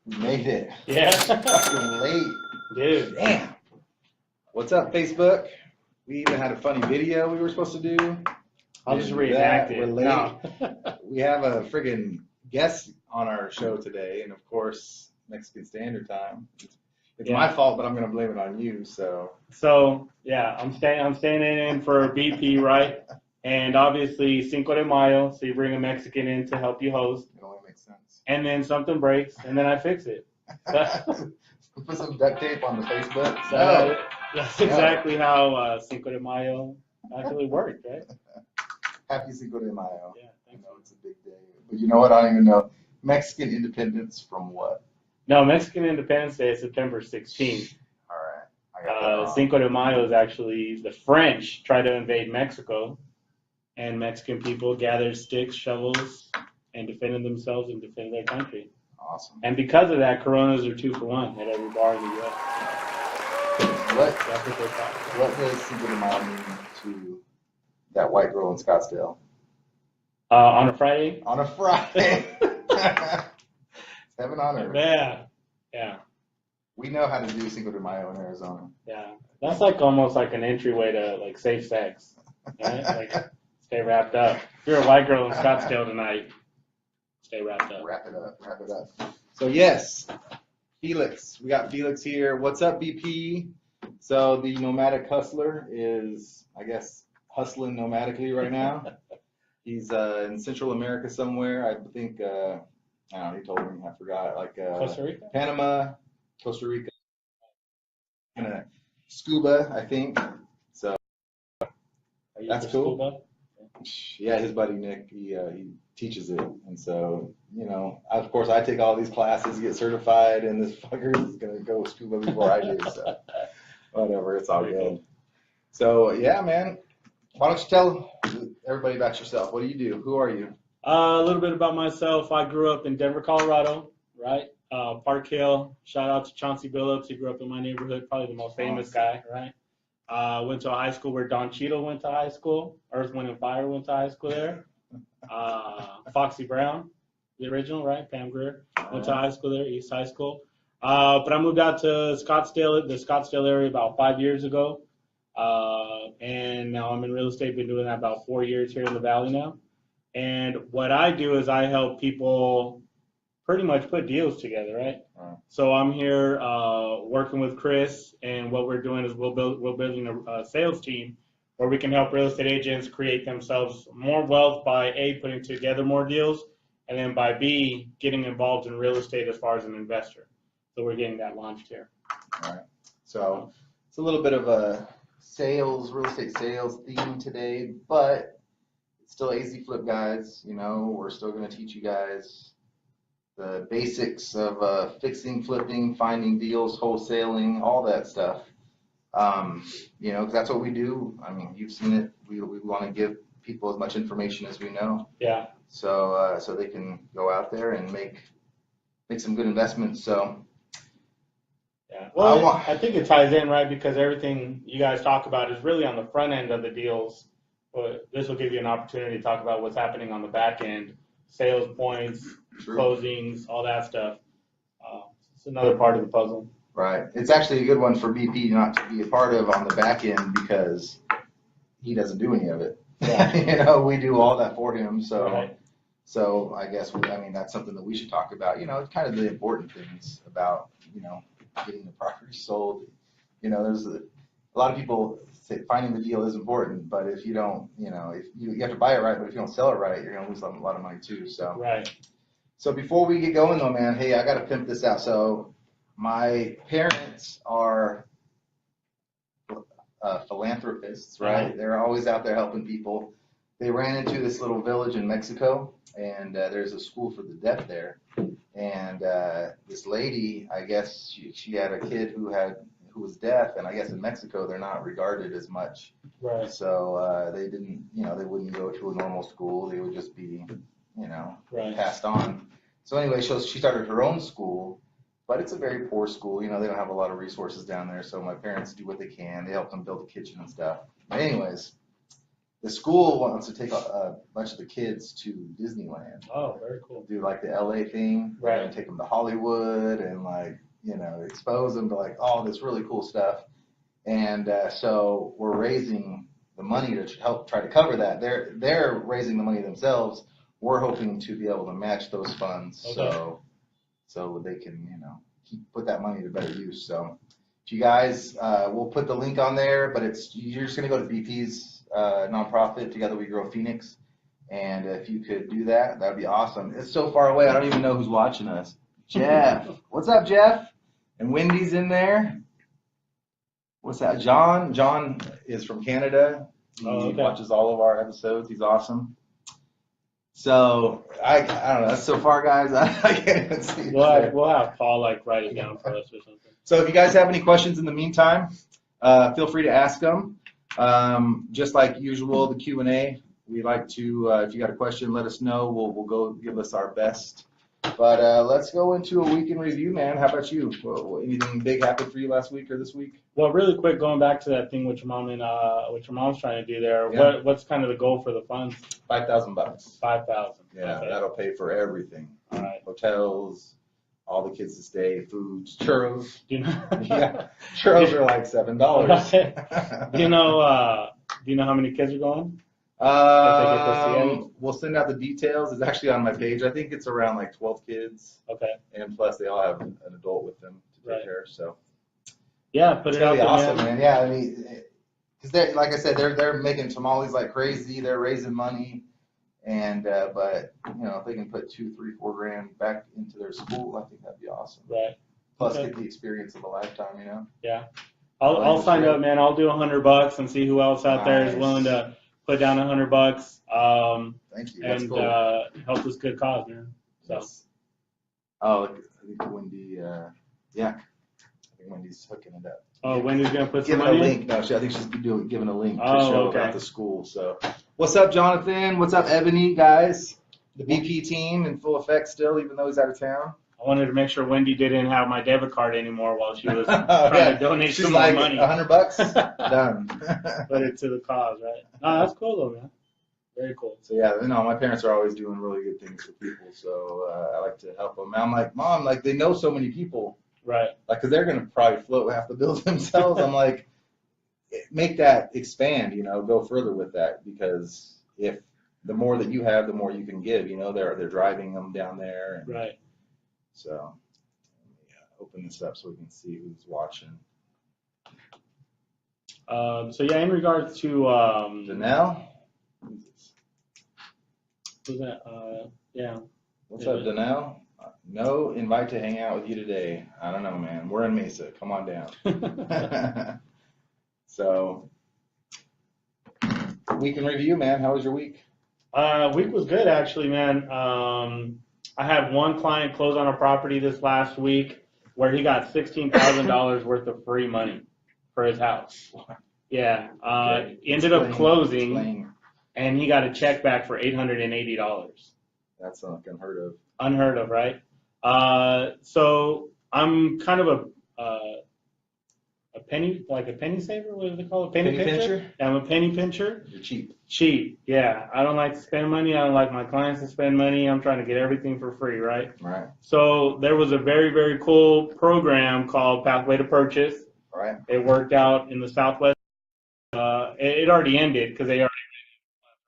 We made it. Yeah. Fucking late. Dude. Damn. What's up, Facebook? We even had a funny video we were supposed to do. I'll just reenact it. We're late. No. We have a friggin' guest on our show today, and of course, Mexican Standard Time. It's my fault, but I'm gonna blame it on you. So yeah, I'm staying in for BP, right? And obviously Cinco de Mayo, so you bring a Mexican in to help you host. it only makes sense. And then something breaks, and then I fix it. Put some duct tape on the Facebook. So that's exactly how Cinco de Mayo actually worked, right? Happy Cinco de Mayo. Yeah, I know it's a big day, but you know what? I don't even know. Mexican independence from what? No, Mexican Independence Day is September 16th. All right. I got that wrong. Cinco de Mayo is actually the French tried to invade Mexico, and Mexican people gathered sticks, shovels, and defended themselves and defended their country. Awesome. And because of that, Coronas are 2 for 1 at every bar in the U.S. What That's what they thought. What does Cinco de Mayo mean to that white girl in Scottsdale? On a Friday? On a Friday. Heaven on earth. Yeah. We know how to do Cinco de Mayo in Arizona. Yeah. That's like almost like an entryway to like safe sex. Right? Like stay wrapped up. If you're a white girl in Scottsdale tonight, stay wrapped up. Wrap it up. So yes, Felix. We got Felix here. What's up, BP? So the nomadic hustler is, I guess, hustling nomadically right now. He's in Central America somewhere. I think, I don't know, he told me, I forgot, like Costa Rica? Panama, Costa Rica, and scuba, I think. So that's cool. Scuba? Yeah, his buddy Nick, he teaches it, and so of course I take all these classes, get certified, and this fucker is gonna go scuba before I do. So whatever, it's all good. So yeah, man, why don't you tell everybody about yourself? What do you do? Who are you? A little bit about myself. I grew up in Denver, Colorado, right? Park Hill. Shout out to Chauncey Billups. He grew up in my neighborhood, probably the most famous guy, right? Went to a high school where Don Cheadle went to high school. Earth, Wind, and Fire went to high school there. Foxy Brown, the original, right? Pam Grier went to high school there, East High School. But I moved out to Scottsdale, the Scottsdale area, about 5 years ago. And now I'm in real estate. Been doing that about 4 years here in the Valley now. And what I do is I help people pretty much put deals together, right? So I'm here working with Chris, and what we're doing is we're building a sales team where we can help real estate agents create themselves more wealth by A, putting together more deals, and then by B, getting involved in real estate as far as an investor. So we're getting that launched here. All right. So it's a little bit of a real estate sales theme today, but it's still AZ Flip, guys. We're still going to teach you guys the basics of fixing, flipping, finding deals, wholesaling, all that stuff. Because that's what we do. I mean, you've seen it. We want to give people as much information as we know. Yeah. So they can go out there and make some good investments. So. Yeah. Well, I think it ties in, right? Because everything you guys talk about is really on the front end of the deals. But this will give you an opportunity to talk about what's happening on the back end, sales points, closings, all that stuff. It's another part of the puzzle. Right. It's actually a good one for BP not to be a part of on the back end because he doesn't do any of it. Yeah. We do all that for him. So, right. So I guess that's something that we should talk about. It's kind of the important things about getting the property sold. There's a lot of people say finding the deal is important, but if you don't, if you have to buy it right, but if you don't sell it right, you're gonna lose a lot of money too. So right. So before we get going though, man, hey, I gotta pimp this out. So my parents are philanthropists, right? They're always out there helping people. They ran into this little village in Mexico, and there's a school for the deaf there. And this lady, I guess she had a kid who was deaf, and I guess in Mexico they're not regarded as much. Right. So they didn't, they wouldn't go to a normal school. They would just be, passed on. So anyway, she started her own school, but it's a very poor school. They don't have a lot of resources down there. So my parents do what they can. They help them build a kitchen and stuff. But anyways, the school wants to take a bunch of the kids to Disneyland. Oh, very cool. Do like the LA thing, Right. And take them to Hollywood and like, expose them to like all this really cool stuff. And so we're raising the money to help try to cover that. They're raising the money themselves. We're hoping to be able to match those funds, Okay. so they can, put that money to better use. So if you guys, we'll put the link on there, but you're just gonna go to BP's nonprofit, Together We Grow Phoenix, and if you could do that, that'd be awesome. It's so far away, I don't even know who's watching us. Jeff, what's up, Jeff? And Wendy's in there. What's that? John is from Canada. He watches all of our episodes. He's awesome. So I don't know. That's so far, guys. I can't even see. We'll have Paul like write it down for us or something. So if you guys have any questions in the meantime, feel free to ask them. Just like usual, the Q&A. We like to, if you got a question, let us know. We'll go give us our best. But let's go into a week in review, man. How about you? Anything big happened for you last week or this week? Well, really quick, going back to that thing with your mom and what your mom's trying to do there. Yeah. What's kind of the goal for the funds? $5,000. $5,000. Yeah, Okay. that'll pay for everything. All right. Hotels, all the kids to stay, foods, churros. Do you know? Yeah, churros are like $7. Do you know how many kids are going? If We'll send out the details. It's actually on my page. I think it's around like 12 kids. Okay. And plus they all have an adult with them to take Right. care. So yeah, put it out really there, awesome, man. Yeah, I mean, because they, like I said, they're making tamales like crazy. They're raising money, and but if they can put $2, $3, $4 grand back into their school, I think that'd be awesome. Right. Plus, Okay. get the experience of a lifetime. Yeah. I'll sign up, man. I'll do $100 and see who else out there is willing to put down $100. Thank you. That's and cool. help this good cause, man. So. Yes. Oh, I think Wendy. Yeah. I think Wendy's hooking it up. Oh, Wendy's gonna put some Giving a money link. No, I think she's giving a link to Oh, show okay. about the school. So, what's up, Jonathan? What's up, Ebony, guys? The BP team in full effect still, even though he's out of town. I wanted to make sure Wendy didn't have my debit card anymore while she was Oh, trying to donate She's some like more money. $100. Done. Put it to the cause, right? No, that's cool though, man. Very cool. So yeah, my parents are always doing really good things for people, so I like to help them. I'm like, Mom, like they know so many people, Right. like, cause they're gonna probably float half the bills themselves. I'm like, make that expand, go further with that, because if the more that you have, the more you can give. They're driving them down there, and Right. so let me open this up so we can see who's watching. So yeah, in regards to Danelle, who's that? Yeah. what's up, Danelle? No invite to hang out with you today. I don't know, man. We're in Mesa. Come on down. So, week in review, man. How was your week? Week was good actually, man. I had one client close on a property this last week where he got $16,000 worth of free money for his house. Yeah. Okay. Ended up closing, Explain. and he got a check back for $880. That's like unheard of. Unheard of, right? So I'm kind of a penny saver. What do they call it? Penny pincher? I'm a penny pincher. You're cheap. Cheap, yeah. I don't like to spend money. I don't like my clients to spend money. I'm trying to get everything for free, right? Right. So there was a very, very cool program called Pathway to Purchase. Right. It worked out in the Southwest. It already ended because they already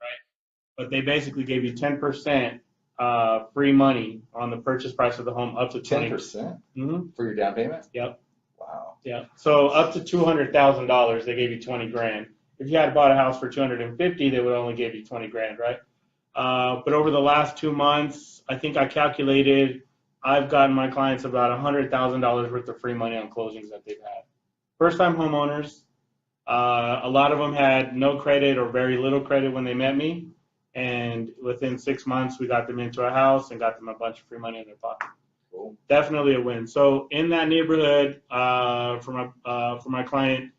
right? But they basically gave you 10% free money on the purchase price of the home up to 20%. 10% Mm-hmm. for your down payment? Yep. Wow. Yeah. So up to $200,000, they gave you 20 grand. If you had bought a house for 250, they would only give you 20 grand, right? But over the last 2 months, I think I calculated I've gotten my clients about $100,000 worth of free money on closings that they've had. First-time homeowners. A lot of them had no credit or very little credit when they met me, and within 6 months, we got them into a house and got them a bunch of free money in their pocket. Cool. Definitely a win. So in that neighborhood, for my client,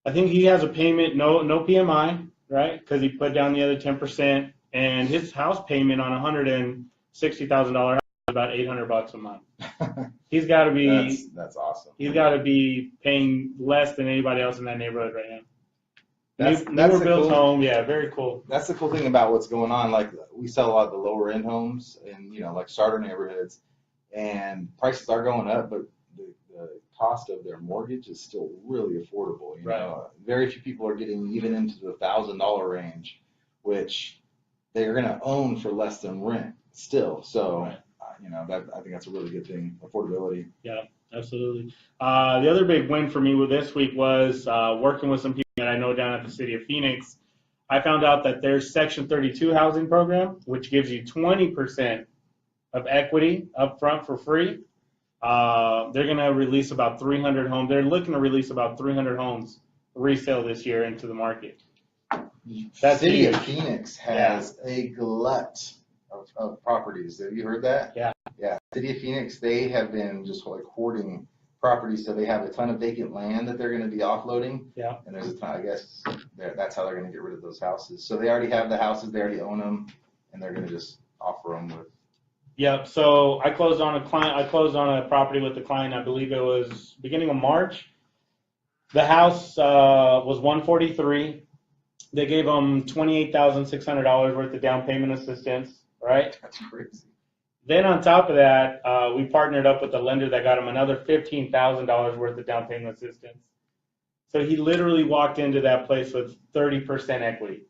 I think he has a payment, no PMI, right? Because he put down the other 10%, and his house payment on $160,000 house is about $800 a month. He's got to be That's awesome. He's got to be paying less than anybody else in that neighborhood right now. That's Newer the built cool. home, yeah, very cool. That's the cool thing about what's going on. Like we sell a lot of the lower end homes in, like starter neighborhoods, and prices are going up, but the cost of their mortgage is still really affordable. Very few people are getting even into the $1,000 range, which they're going to own for less than rent still. So, Right. I think that's a really good thing, affordability. Yeah, absolutely. The other big win for me with this week was working with some people that I know down at the city of Phoenix. I found out that there's Section 32 housing program, which gives you 20% of equity up front for free. They're going to release about 300 homes. They're looking to release about 300 homes resale this year into the market. That's City of Phoenix has a glut of properties. Have you heard that? Yeah. Yeah. City of Phoenix, they have been just like hoarding properties, so they have a ton of vacant land that they're going to be offloading. Yeah. And there's a ton, I guess, that's how they're going to get rid of those houses. So they already have the houses, they already own them, and they're going to just offer them with. Yep. So I closed on a property with the client. I believe it was beginning of March. The house was 143. They gave them $28,600 worth of down payment assistance. Right. That's crazy. Then on top of that, we partnered up with a lender that got him another $15,000 worth of down payment assistance. So he literally walked into that place with 30% equity.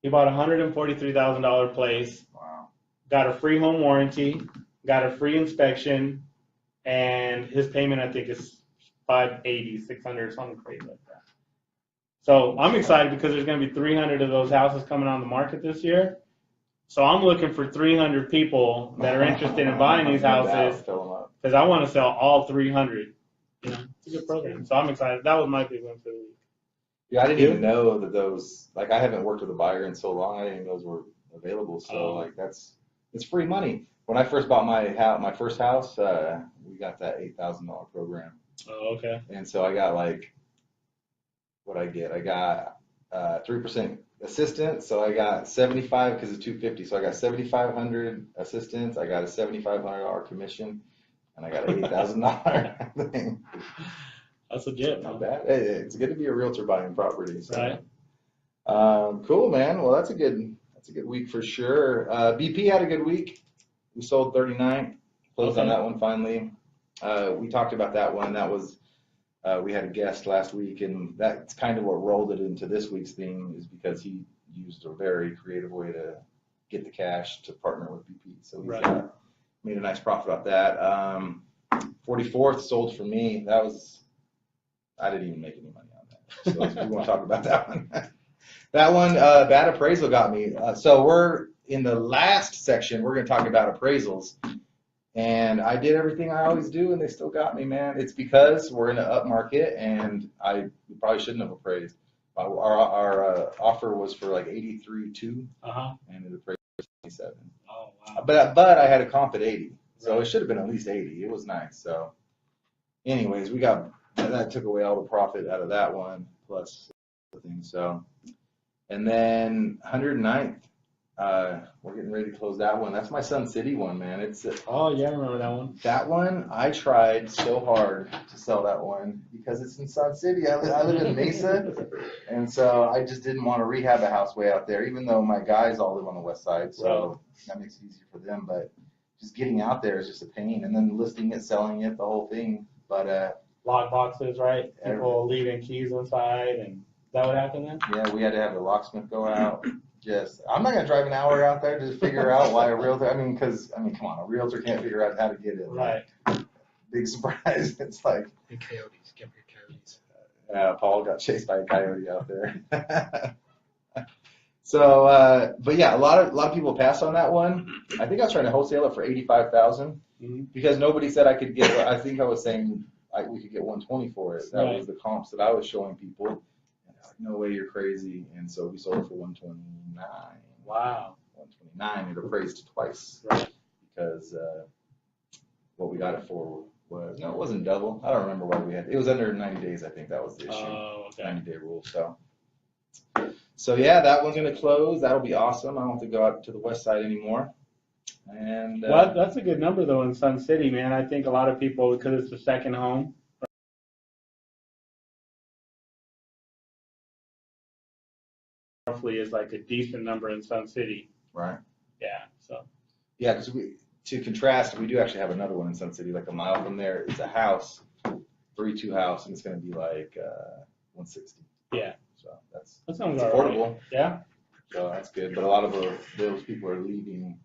He bought a $143,000 place. Wow. Got a free home warranty, got a free inspection, and his payment I think is $580, $600, something crazy like that. So I'm excited because there's going to be 300 of those houses coming on the market this year. So I'm looking for 300 people that are interested in buying these houses because I want to sell all 300. It's a good program. So I'm excited. That was my big one for the week. Yeah, I didn't even know that those, like I haven't worked with a buyer in so long, I didn't even know those were available. So it's free money. When I first bought my first house, we got that $8,000 program. Oh, okay. And so I got what I get? I got 3% assistance, so I got 75 because it's 250. So I got 7,500 assistance. I got a $7,500 commission, and I got an $8,000 thing. That's legit. Not bad. It's good to be a realtor buying property. So. Right. Cool, man. Well, that's a good week for sure. BP had a good week. We sold 39. Closed on that one finally. We talked about that one. That was. We had a guest last week, and that's kind of what rolled it into this week's theme is because he used a very creative way to get the cash to partner with BP. So he made a nice profit off that. 44th sold for me. I didn't even make any money on that. So we want to talk about that one. That one, bad appraisal got me. So we're in the last section. We're going to talk about appraisals. And I did everything I always do, and they still got me, man. It's because we're in an up market, and I probably shouldn't have appraised. Our offer was for like 83.2, and it appraised 27. Oh wow! But I had a comp at 80, so it should have been at least 80. It was nice. So, anyways, that took away all the profit out of that one plus the thing. So, and then 109th. We're getting ready to close that one. That's my Sun City one, man. Oh yeah, I remember that one. That one, I tried so hard to sell that one because it's in Sun City. I live in Mesa, and so I just didn't want to rehab a house way out there, even though my guys all live on the west side, so that makes it easier for them. But just getting out there is just a pain, and then listing it, selling it, the whole thing. But lock boxes, right? People leaving keys inside, and is that what happened then? Yeah, we had to have the locksmith go out. Yes, I'm not gonna drive an hour out there to figure out why a realtor. Come on, a realtor can't figure out how to get it. Right. Big surprise. It's like and coyotes. Get rid of coyotes. Paul got chased by a coyote out there. So, but yeah, a lot of people passed on that one. I think I was trying to wholesale it for 85,000 because nobody said I could get. I think I was saying we could get 120 for it. That was the comps that I was showing people. No way, you're crazy. And so we sold it for 129. Wow. 129. It appraised twice. Right. Because what we got it for it wasn't double. I don't remember what we had. It was under 90 days, I think that was the issue. Oh, okay. 90-day rule. So yeah, that one's going to close. That'll be awesome. I don't have to go out to the west side anymore. And that's a good number though in Sun City, man. I think a lot of people, because it's the second home, roughly is like a decent number in Sun City. Right. Yeah. So. Yeah, because to contrast, we do actually have another one in Sun City, like a mile from there. It's a house, 3-2 house, and it's going to be like 160. Yeah. So that sounds affordable. Right. Yeah. So that's good. But a lot of those people are leaving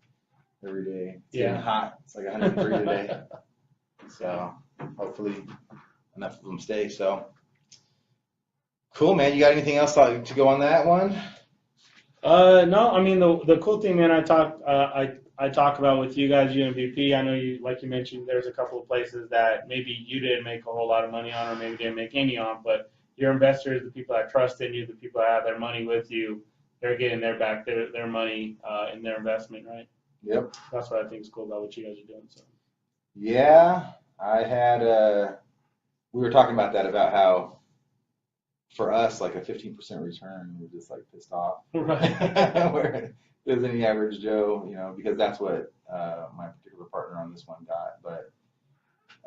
every day. It's getting hot. It's like 103 today. So hopefully enough of them stay. So cool, man. You got anything else to go on that one? No. I mean, the cool thing, man, I talk about with you guys, UMVP. I know you, like you mentioned, there's a couple of places that maybe you didn't make a whole lot of money on, or maybe didn't make any on, but your investors, the people that trust in you, the people that have their money with you, they're getting their money in their investment, right? Yep. That's what I think is cool about what you guys are doing. So. Yeah, I had we were talking about that, about how for us, like a 15% return, we're just like pissed off. Right. Where there's any average Joe, because that's what my particular partner on this one got. But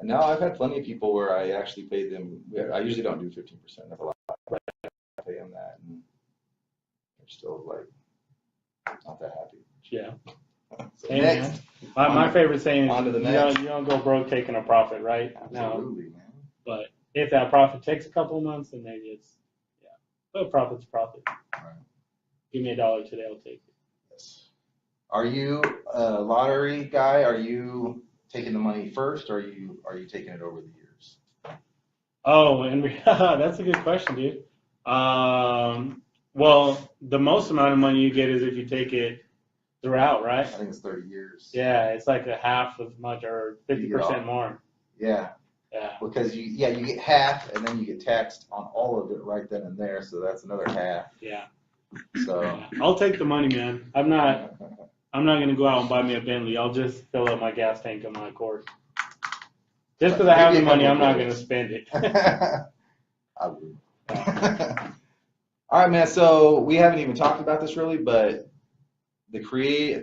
no, I've had plenty of people where I actually paid them. I usually don't do 15%. That's a lot. But I pay them that, and they're still like not that happy. Yeah. So Hey, next, my favorite saying on to the is next. you don't go broke taking a profit, right? Absolutely, man. But if that profit takes a couple of months, then maybe it's, but profit's profit. Right. Give me $1 today, I'll take it. Yes. Are you a lottery guy? Are you taking the money first, or are you taking it over the years? Oh, and that's a good question, dude. Well, the most amount of money you get is if you take it throughout, right? I think it's 30 years. Yeah, it's like a half as much, or 50% more. Yeah. Yeah. Because you get half, and then you get taxed on all of it right then and there, so that's another half. Yeah. So Yeah. I'll take the money, man. I'm not gonna go out and buy me a Bentley. I'll just fill up my gas tank on my course. Just because I have the money, I'm not gonna spend it. I would. All right, man. So we haven't even talked about this really, but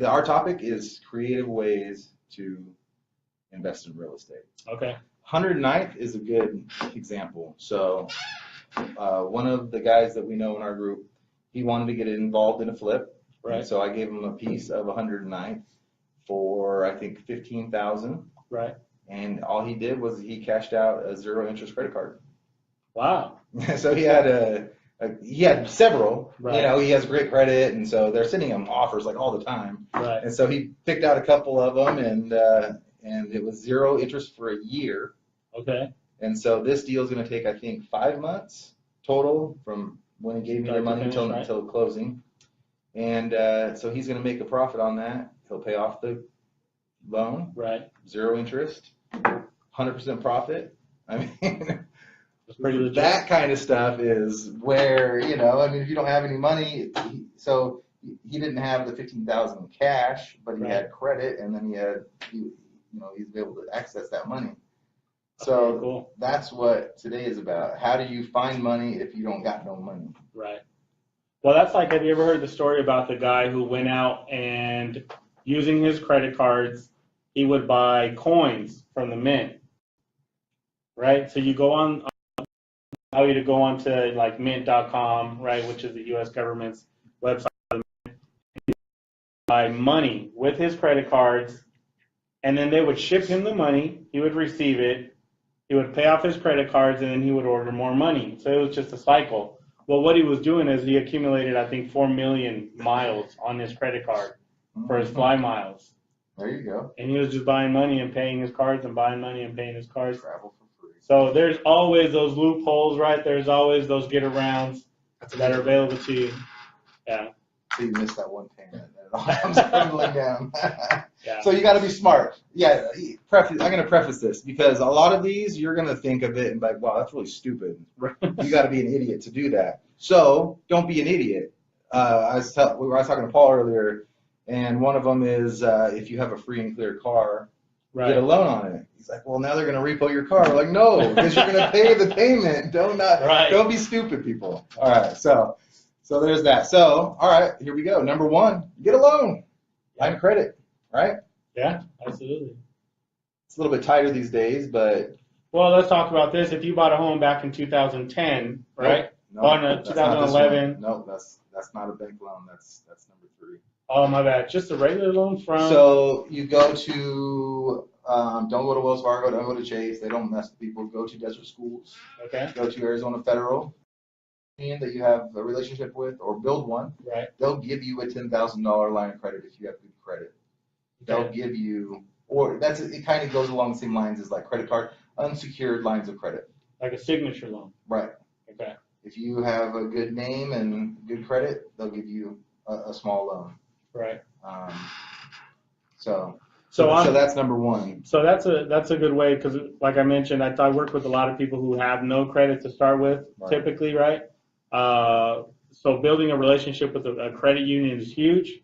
our topic is creative ways to invest in real estate. Okay. 109th is a good example. So one of the guys that we know in our group, he wanted to get involved in a flip. Right. And so I gave him a piece of 109th for, I think, $15,000. Right. And all he did was he cashed out a 0 interest credit card. Wow. So he had several. Right. He has great credit, and so they're sending him offers like all the time. Right. And so he picked out a couple of them, and it was 0 interest for a year. Okay. And so this deal is going to take, I think, 5 months total from when he gave me the money until closing. And so he's going to make a profit on that. He'll pay off the loan. Right. 0 interest, 100% profit. I mean, it's pretty legit. That kind of stuff is where, if you don't have any money, so he didn't have the $15,000 in cash, but he had credit, and then he's able to access that money. So cool. That's what today is about. How do you find money if you don't got no money? Right. Well, that's like, have you ever heard the story about the guy who went out and using his credit cards, he would buy coins from the mint, right? So you go on, allow you to go on to like mint.com, right, which is the U.S. government's website, buy money with his credit cards, and then they would ship him the money, he would receive it, he would pay off his credit cards, and then he would order more money. So it was just a cycle. Well, what he was doing is he accumulated, I think, 4 million miles on his credit card for his fly miles. There you go. And he was just buying money and paying his cards and buying money and paying his cards. Travel for free. So there's always those loopholes, right? There's always those get-arounds that are available to you. Yeah. So you missed that one payment. And it all comes crumbling down. Yeah. So you got to be smart. Yeah, I'm going to preface this because a lot of these, you're going to think of it and be like, wow, that's really stupid. You got to be an idiot to do that. So don't be an idiot. I was talking to Paul earlier, and one of them is if you have a free and clear car, get a loan on it. He's like, well, now they're going to repo your car. We're like, no, because you're going to pay the payment. Don't be stupid, people. All right, so there's that. So, all right, here we go. Number 1, get a loan. Line of credit, right? Yeah, absolutely. It's a little bit tighter these days, but... Well, let's talk about this. If you bought a home back in 2010, right? No, no, 2011. No, that's That's not a bank loan. That's number 3. Oh, my bad. Just a regular loan from. So you go to, don't go to Wells Fargo, don't go to Chase. They don't mess with people. Go to Desert Schools. Okay. Go to Arizona Federal that you have a relationship with, or build one. Right. They'll give you a $10,000 line of credit if you have good credit. They'll give you, or it kind of goes along the same lines as like credit card, unsecured lines of credit. Like a signature loan. Right. Okay. If you have a good name and good credit, they'll give you a small loan. Right. So So that's number 1. So that's a good way, because like I mentioned, I work with a lot of people who have no credit to start with, typically, right? So building a relationship with a credit union is huge.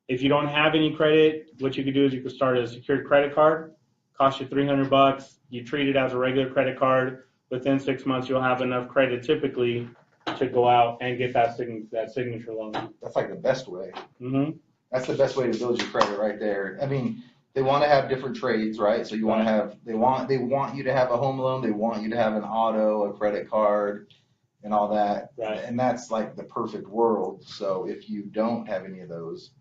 If you don't have any credit, what you could do is you could start a secured credit card. Cost you $300. You treat it as a regular credit card. Within 6 months, you'll have enough credit typically to go out and get that signature loan. That's like the best way. Mm-hmm. That's the best way to build your credit right there. I mean, they want to have different trades, right? So you want to have, they want you to have a home loan. They want you to have an auto, a credit card, and all that. Right. And that's like the perfect world. So if you don't have any of those,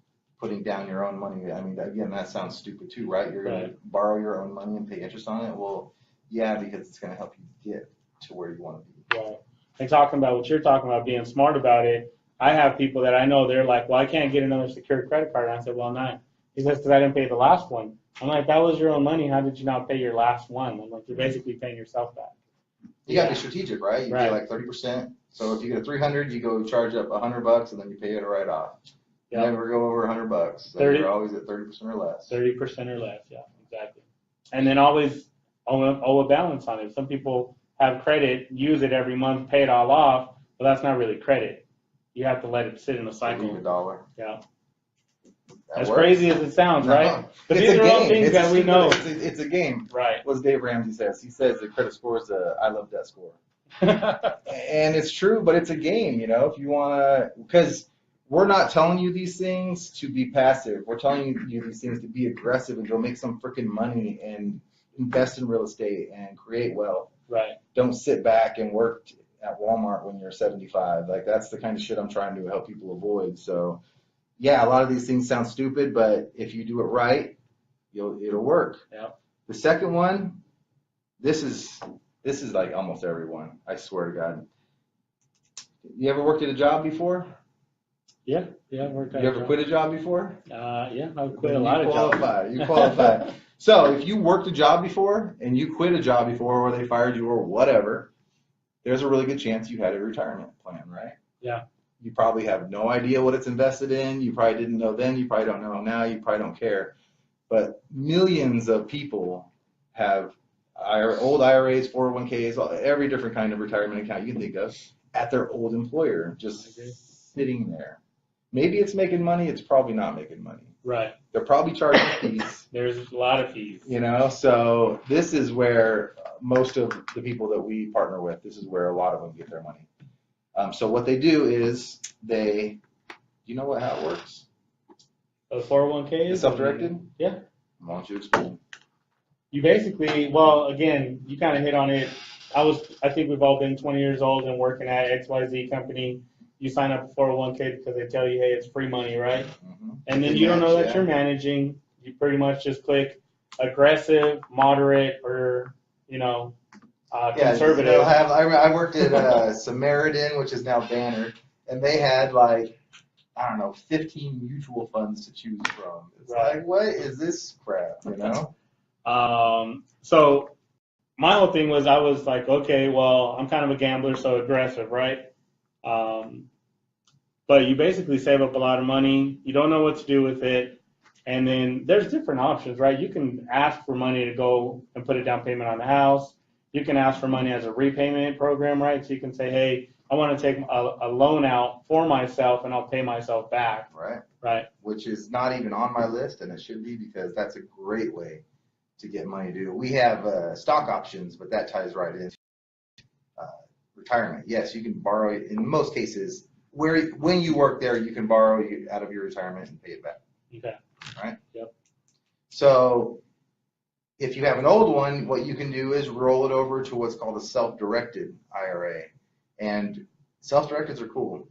putting down your own money, I mean, again, that sounds stupid too, right? You're going to borrow your own money and pay interest on it. Well, yeah, because it's going to help you get to where you want to be. Right. And talking about what you're talking about, being smart about it, I have people that I know, they're like, well, I can't get another secured credit card. And I said, well, not. He says, because I didn't pay the last one. I'm like, that was your own money. How did you not pay your last one? I'm like, you're basically paying yourself back. You got to be strategic, right? You pay like 30%. So if you get a 300, you go charge up $100 and then you pay it right off. You never go over $100. So you're always at 30% or less. 30% or less, yeah, exactly. And then always owe a balance on it. Some people have credit, use it every month, pay it all off, but that's not really credit. You have to let it sit in the cycle. Leave $1. Yeah. That as works. crazy as it sounds, No, right? But it's these a are all game. things that we know. It's a game. Right. What's Dave Ramsey says? He says the credit score is I love that score. And it's true, but it's a game, you know, if you want to, because we're not telling you these things to be passive. We're telling you these things to be aggressive and go make some freaking money and invest in real estate and create wealth. Right. Don't sit back and work at Walmart when you're 75. Like, that's the kind of shit I'm trying to help people avoid. So, yeah, a lot of these things sound stupid, but if you do it right, it'll work. Yeah. The second one, this is like almost everyone, I swear to God. You ever worked at a job before? Yeah, worked at You ever quit a job before? Yeah, I've quit a lot of jobs. You qualify. So if you worked a job before and you quit a job before, or they fired you or whatever, there's a really good chance you had a retirement plan, right? Yeah. You probably have no idea what it's invested in. You probably didn't know then. You probably don't know now. You probably don't care. But millions of people have old IRAs, 401ks, every different kind of retirement account you can think of at their old employer, just sitting there. Maybe it's making money. It's probably not making money. Right. They're probably charging fees. There's a lot of fees. You know, so this is where most of the people that we partner with, this is where a lot of them get their money. So what they do is you know how it works? The 401ks? The self-directed? Yeah. Why don't you explain? You basically, well, again, you kind of hit on it. I think we've all been 20 years old and working at XYZ company. You sign up for 401k because they tell you, hey, it's free money, right? Mm-hmm. And then you don't know that you're managing. You pretty much just click aggressive, moderate, or, conservative. I worked at Samaritan, which is now Banner, and they had 15 mutual funds to choose from. It's like, what is this crap, you know? So my whole thing was, I was like, okay, well, I'm kind of a gambler, so aggressive, right? But you basically save up a lot of money. You don't know what to do with it. And then there's different options, right? You can ask for money to go and put a down payment on the house. You can ask for money as a repayment program, right? So you can say, hey, I want to take a loan out for myself and I'll pay myself back. Right. Which is not even on my list, and it should be, because that's a great way to get money to do. We have stock options, but that ties right into retirement. Yes, you can borrow it in most cases. When you work there, you can borrow out of your retirement and pay it back. Okay. Right? Yep. So if you have an old one, what you can do is roll it over to what's called a self-directed IRA. And self-directeds are cool.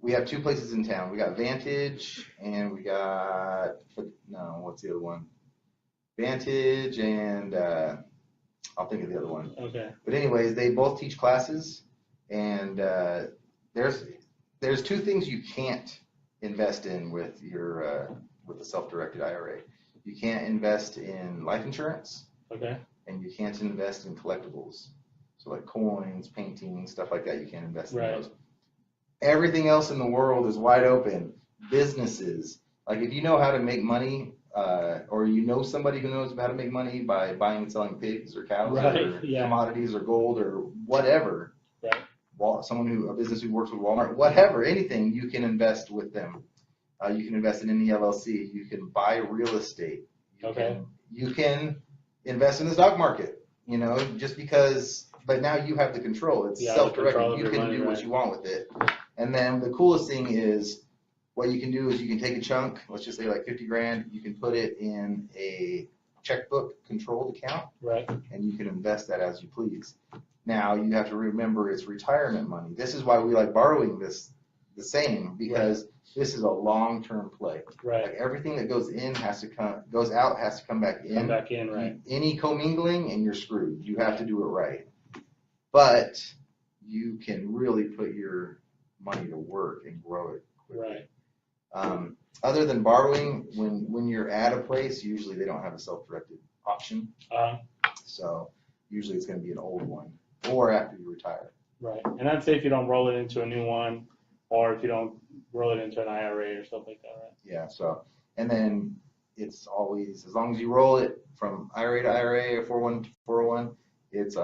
we have 2 places in town. We got Vantage and we got, no, what's the other one? Vantage and I'll think of the other one. Okay. But anyways, they both teach classes, and there's 2 things you can't invest in with your with a self-directed IRA. You can't invest in life insurance. Okay. And you can't invest in collectibles. So like coins, paintings, stuff like that, you can't invest in those. Everything else in the world is wide open. Businesses, like if you know how to make money, or you know somebody who knows how to make money by buying and selling pigs or cows or commodities or gold or whatever. Right. A business who works with Walmart, whatever, anything, you can invest with them. You can invest in any LLC. You can buy real estate. You can invest in the stock market, just because, but now you have the control. It's self-directed. You can do what you want with it. And then the coolest thing is what you can do is you can take a chunk, let's just say like 50 grand, you can put it in a checkbook controlled account. Right. And you can invest that as you please. Now you have to remember it's retirement money. This is why we like borrowing this the same, because this is a long-term play. Right. Like everything that goes out has to come back in. Come back in, right. Any commingling and you're screwed. You have to do it right. But you can really put your money to work and grow it quickly. Right. Other than borrowing, when you're at a place, usually they don't have a self-directed option. So usually it's going to be an old one or after you retire. Right. And I'd say if you don't roll it into a new one, or if you don't roll it into an IRA or something like that, right? Yeah. So, and then it's always, as long as you roll it from IRA to IRA or 401, it's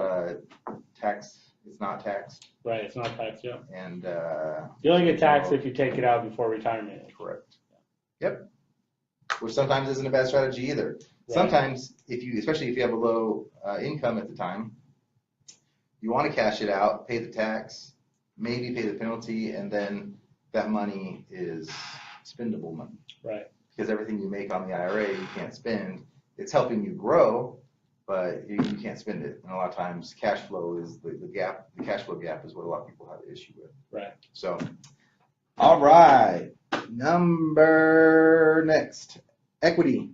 it's not taxed. Right. It's not taxed, yeah. And you only get taxed if you take it out before retirement. Correct. Yep. Which sometimes isn't a bad strategy either. Right. Sometimes, especially if you have a low income at the time, you want to cash it out, pay the tax, maybe pay the penalty, and then that money is spendable money. Right. Because everything you make on the IRA, you can't spend. It's helping you grow, but you can't spend it. And a lot of times, cash flow is the gap. The cash flow gap is what a lot of people have an issue with. Right. So, all right. Next, equity.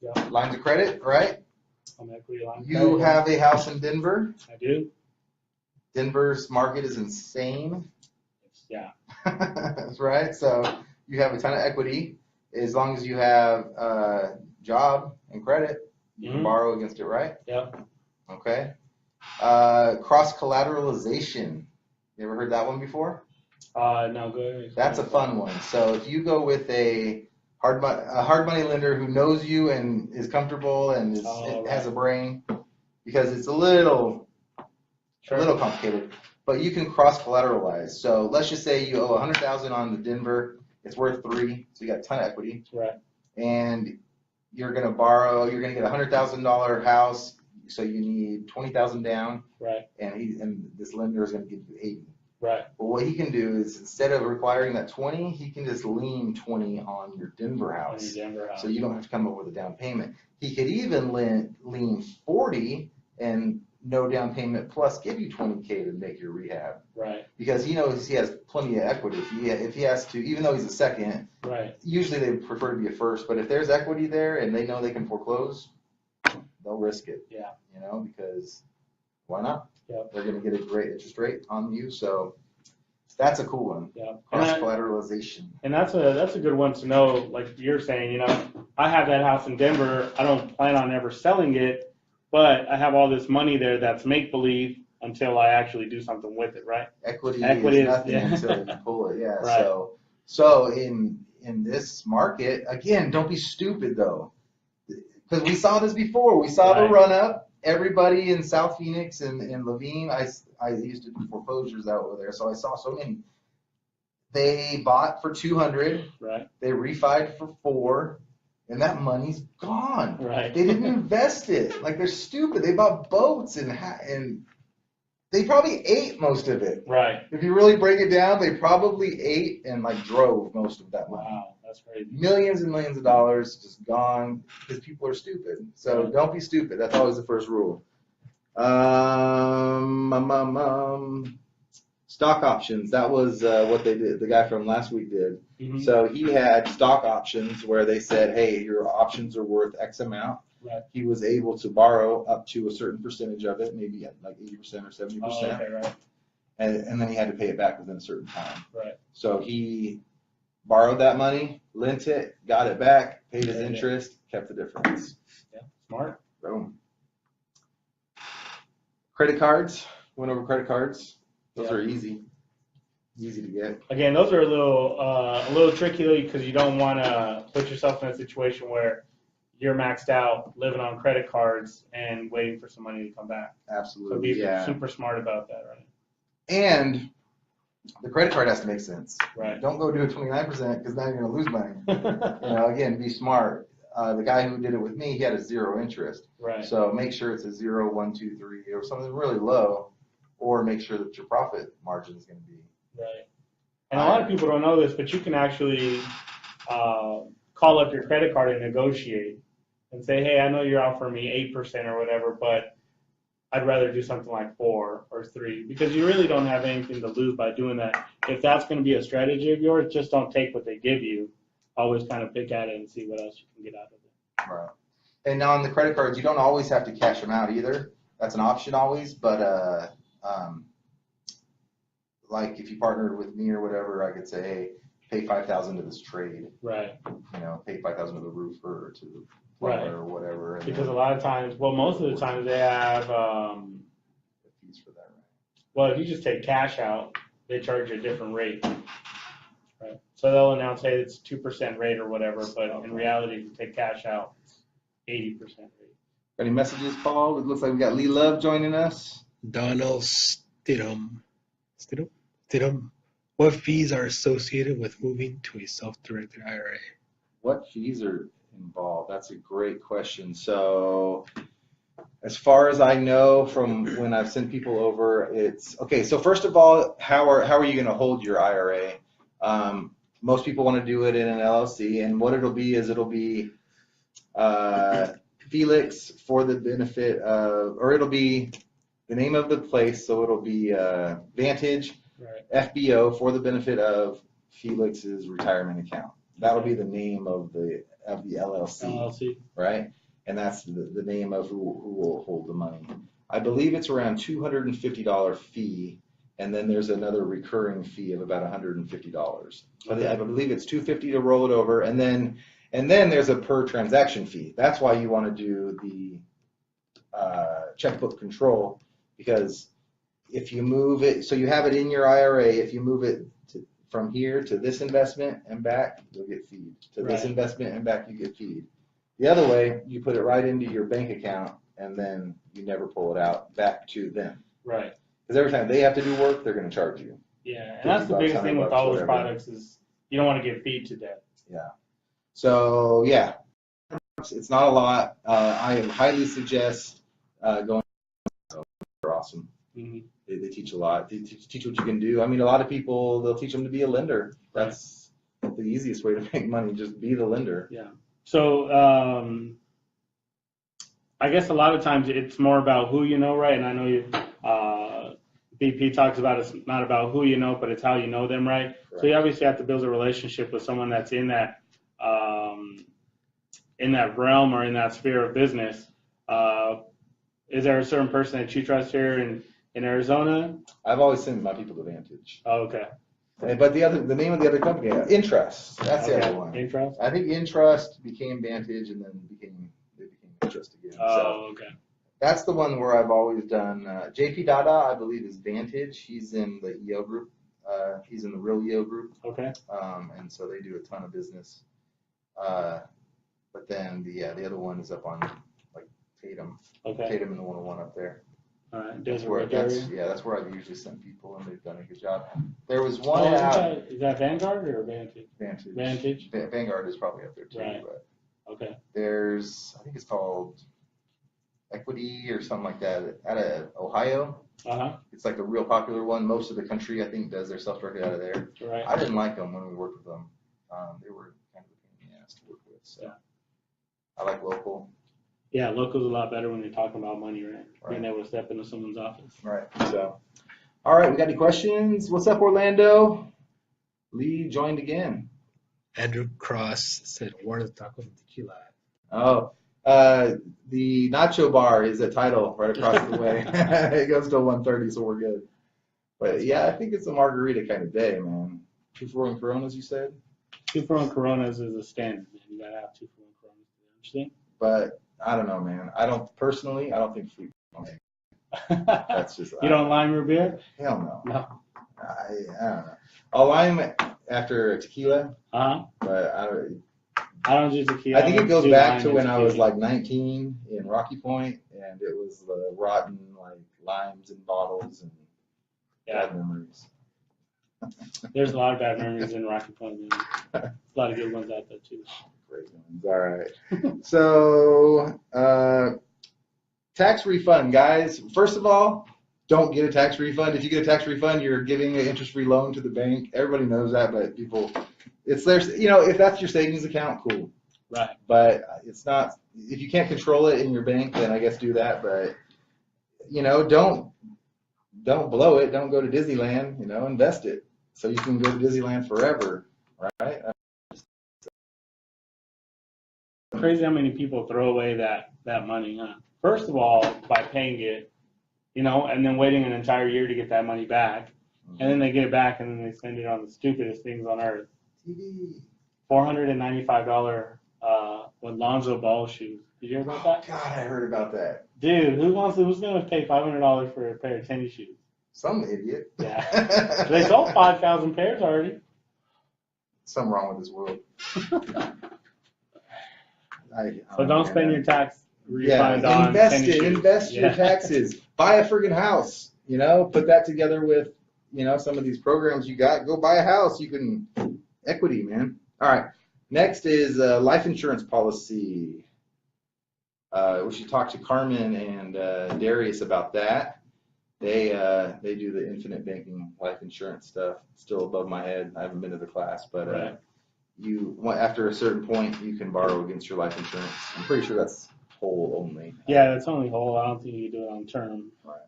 Yeah. Lines of credit, right? Equity line. You have a house in Denver. I do. Denver's market is insane. Yeah. That's right. So you have a ton of equity. As long as you have a job and credit, you can borrow against it, right? Yep. Okay. Cross collateralization. You ever heard that one before? No, go ahead. That's a fun one. So if you go with a hard money lender who knows you and is comfortable and has a brain, because it's a little complicated, but you can cross collateralize. So let's just say you owe $100,000 on the Denver. It's worth $3 million, so you got a ton of equity. Right. And you're going to borrow. You're going to get a $100,000 house, so you need $20,000 down. Right. And this lender is going to give you $80,000. Right. But what he can do is, instead of requiring that $20,000, he can just lean $20,000 on your Denver house. So you don't have to come up with a down payment. He could even lean $40,000 and no down payment plus give you $20,000 to make your rehab. Right. Because he knows he has plenty of equity. If he has to, even though he's a second, right. Usually they prefer to be a first. But if there's equity there and they know they can foreclose, they'll risk it. Yeah. Because why not? Yep. They're going to get a great interest rate on you. So that's a cool one. Yeah. Cross collateralization. And that's a good one to know. Like you're saying, I have that house in Denver. I don't plan on ever selling it, but I have all this money there that's make believe until I actually do something with it, right? Equity is nothing until you pull it. Yeah. Right. So in this market, again, don't be stupid though, because we saw this before. We saw the run up. Everybody in South Phoenix and Levine, I used to do foreclosures out over there, so I saw so many. They bought for $200,000. Right. They refied for $4,000, and that money's gone. Right. They didn't invest it. Like, they're stupid. They bought boats and they probably ate most of it. Right. If you really break it down, they probably ate and drove most of that money. Wow, that's crazy. Millions and millions of dollars just gone because people are stupid. So don't be stupid. That's always the first rule. Stock options. That was what they did. The guy from last week did. Mhm. So he had stock options where they said, hey, your options are worth X amount. Right. He was able to borrow up to a certain percentage of it, maybe at like 80% or 70%. Oh, okay, right. And then he had to pay it back within a certain time. Right. So he borrowed that money, lent it, got it back, paid his interest, kept the difference. Yeah, smart. Boom. Credit cards. Went over credit cards. Those are easy to get. Again, those are a little tricky because you don't want to put yourself in a situation where you're maxed out, living on credit cards, and waiting for some money to come back. Absolutely. So be super smart about that, right? And the credit card has to make sense. Right. Don't go do it 29% because now you're going to lose money. Again, be smart. The guy who did it with me, he had a 0 interest. Right. So make sure it's a 0, 1, 2, 3, or something really low, or make sure that your profit margin is going to be. Right. And a lot of people don't know this, but you can actually call up your credit card and negotiate and say, hey, I know you're offering me 8% or whatever, but I'd rather do something like 4 or 3 because you really don't have anything to lose by doing that. If that's going to be a strategy of yours, just don't take what they give you. Always kind of pick at it and see what else you can get out of it. Right. And now on the credit cards, you don't always have to cash them out either. That's an option always, but like if you partnered with me or whatever, I could say, hey, pay $5,000 to this trade. Right. Pay $5,000 to the roofer or to the plumber or whatever. And because a lot of times, well, most of the times they have fees for that, right? Well, if you just take cash out, they charge you a different rate. Right. So they'll announce, hey, it's 2% rate or whatever, but in reality, if you take cash out, it's 80% rate. Any messages, Paul? It looks like we got Lee Love joining us. Donald Stidham. What fees are associated with moving to a self-directed IRA? What fees are involved? That's a great question. So as far as I know from when I've sent people over, it's okay. So first of all, how are you going to hold your IRA? Most people want to do it in an LLC, and what it'll be is it'll be Felix for the benefit of, or it'll be the name of the place. So it'll be Vantage. Right. FBO for the benefit of Felix's retirement account. That'll be the name of the LLC. Right? And that's the name of who will hold the money. I believe it's around $250 fee, and then there's another recurring fee of about $150. But I believe it's $250 to roll it over, and then there's a per transaction fee. That's why you want to do the checkbook control, because if you move it, so you have it in your IRA, if you move it from here to this investment and back, you'll get feed. To this investment and back, you get feed. The other way, you put it right into your bank account, and then you never pull it out back to them. Right. Because every time they have to do work, they're going to charge you. Yeah, and that's the biggest thing with all those products is you don't want to get feed to death. Yeah. So, yeah, it's not a lot. I highly suggest going. They're awesome. Mm-hmm. They teach a lot. They teach what you can do. I mean, a lot of people, they'll teach them to be a lender. That's the easiest way to make money, just be the lender. Yeah. So I guess a lot of times it's more about who you know, right? And I know you, BP talks about it's not about who you know, but it's how you know them, right? So you obviously have to build a relationship with someone that's in that realm or in that sphere of business. Is there a certain person that you trust here in Arizona? I've always sent my people to Vantage. Oh, okay. But the name of the other company, Intrust. That's the other one. Intrust? I think Intrust became Vantage, and then they became Intrust again. Oh, okay. That's the one where I've always done. JP Dada, I believe, is Vantage. He's in the EO group. He's in the real EO group. Okay. And so they do a ton of business. But then the other one is up on like Tatum. Okay. Tatum and the 101 up there. All right. That's where I've usually sent people, and they've done a good job. There was one is that Vanguard or Vantage? Vantage. Vanguard is probably up there too. Right. But okay. There's, I think it's called Equity or something like that out of Ohio. Uh-huh. It's like a real popular one. Most of the country, I think, does their self-directed out of there. Right. I didn't like them when we worked with them. They were kind of a pain in the ass to work with. So yeah. I like local. Yeah, local's a lot better when you're talking about money, right? Being able to step into someone's office. Right. So, All right, we got any questions? What's up, Orlando? Lee joined again. Andrew Cross said, "Where are the tacos and tequila at?" Oh, the nacho bar is at Title right across the way. It goes till 1:30, so we're good. But yeah, I think it's a margarita kind of day, man. 2 for 1 Coronas, you said? 2 for 1 Coronas is a standard, man. You gotta have 2 for 1 Coronas. Understand? But I don't know, man. I don't think Fleet. That's just. You don't lime your beer? Hell no. No. I don't know. I'll lime after tequila, Uh-huh. but I don't do tequila. I think it goes do back lime to and when I was tequila. like 19 in Rocky Point, and it was the rotten like limes in bottles and bad memories. There's a lot of bad memories in Rocky Point, man. A lot of good ones out there, too. Great ones. All right. So, tax refund, guys. First of all, don't get a tax refund. If you get a tax refund, you're giving an interest-free loan to the bank. Everybody knows that, but people, it's their, if that's your savings account, cool. Right. But it's not, if you can't control it in your bank, then I guess do that. But, don't blow it. Don't go to Disneyland, invest it so you can go to Disneyland forever, right? Crazy how many people throw away that money, huh? First of all, by paying it, and then waiting an entire year to get that money back. And then they get it back and then they spend it on the stupidest things on earth. TV. $495 Lonzo Ball shoes. Did you hear about that? God, I heard about that. Dude, who's going to pay $500 for a pair of tennis shoes? Some idiot. Yeah. They sold 5,000 pairs already. Something wrong with this world. So don't spend your tax refund on invest tennis it. shoes. Invest your taxes. Buy a friggin' house. Put that together with, some of these programs you got. Go buy a house. You can equity, man. All right. Next is life insurance policy. We should talk to Carmen and Darius about that. They do the infinite banking life insurance stuff. Still above my head. I haven't been to the class, but Right. After a certain point, you can borrow against your life insurance. I'm pretty sure that's whole only. Yeah, that's only whole. I don't think you can do it on term. Right.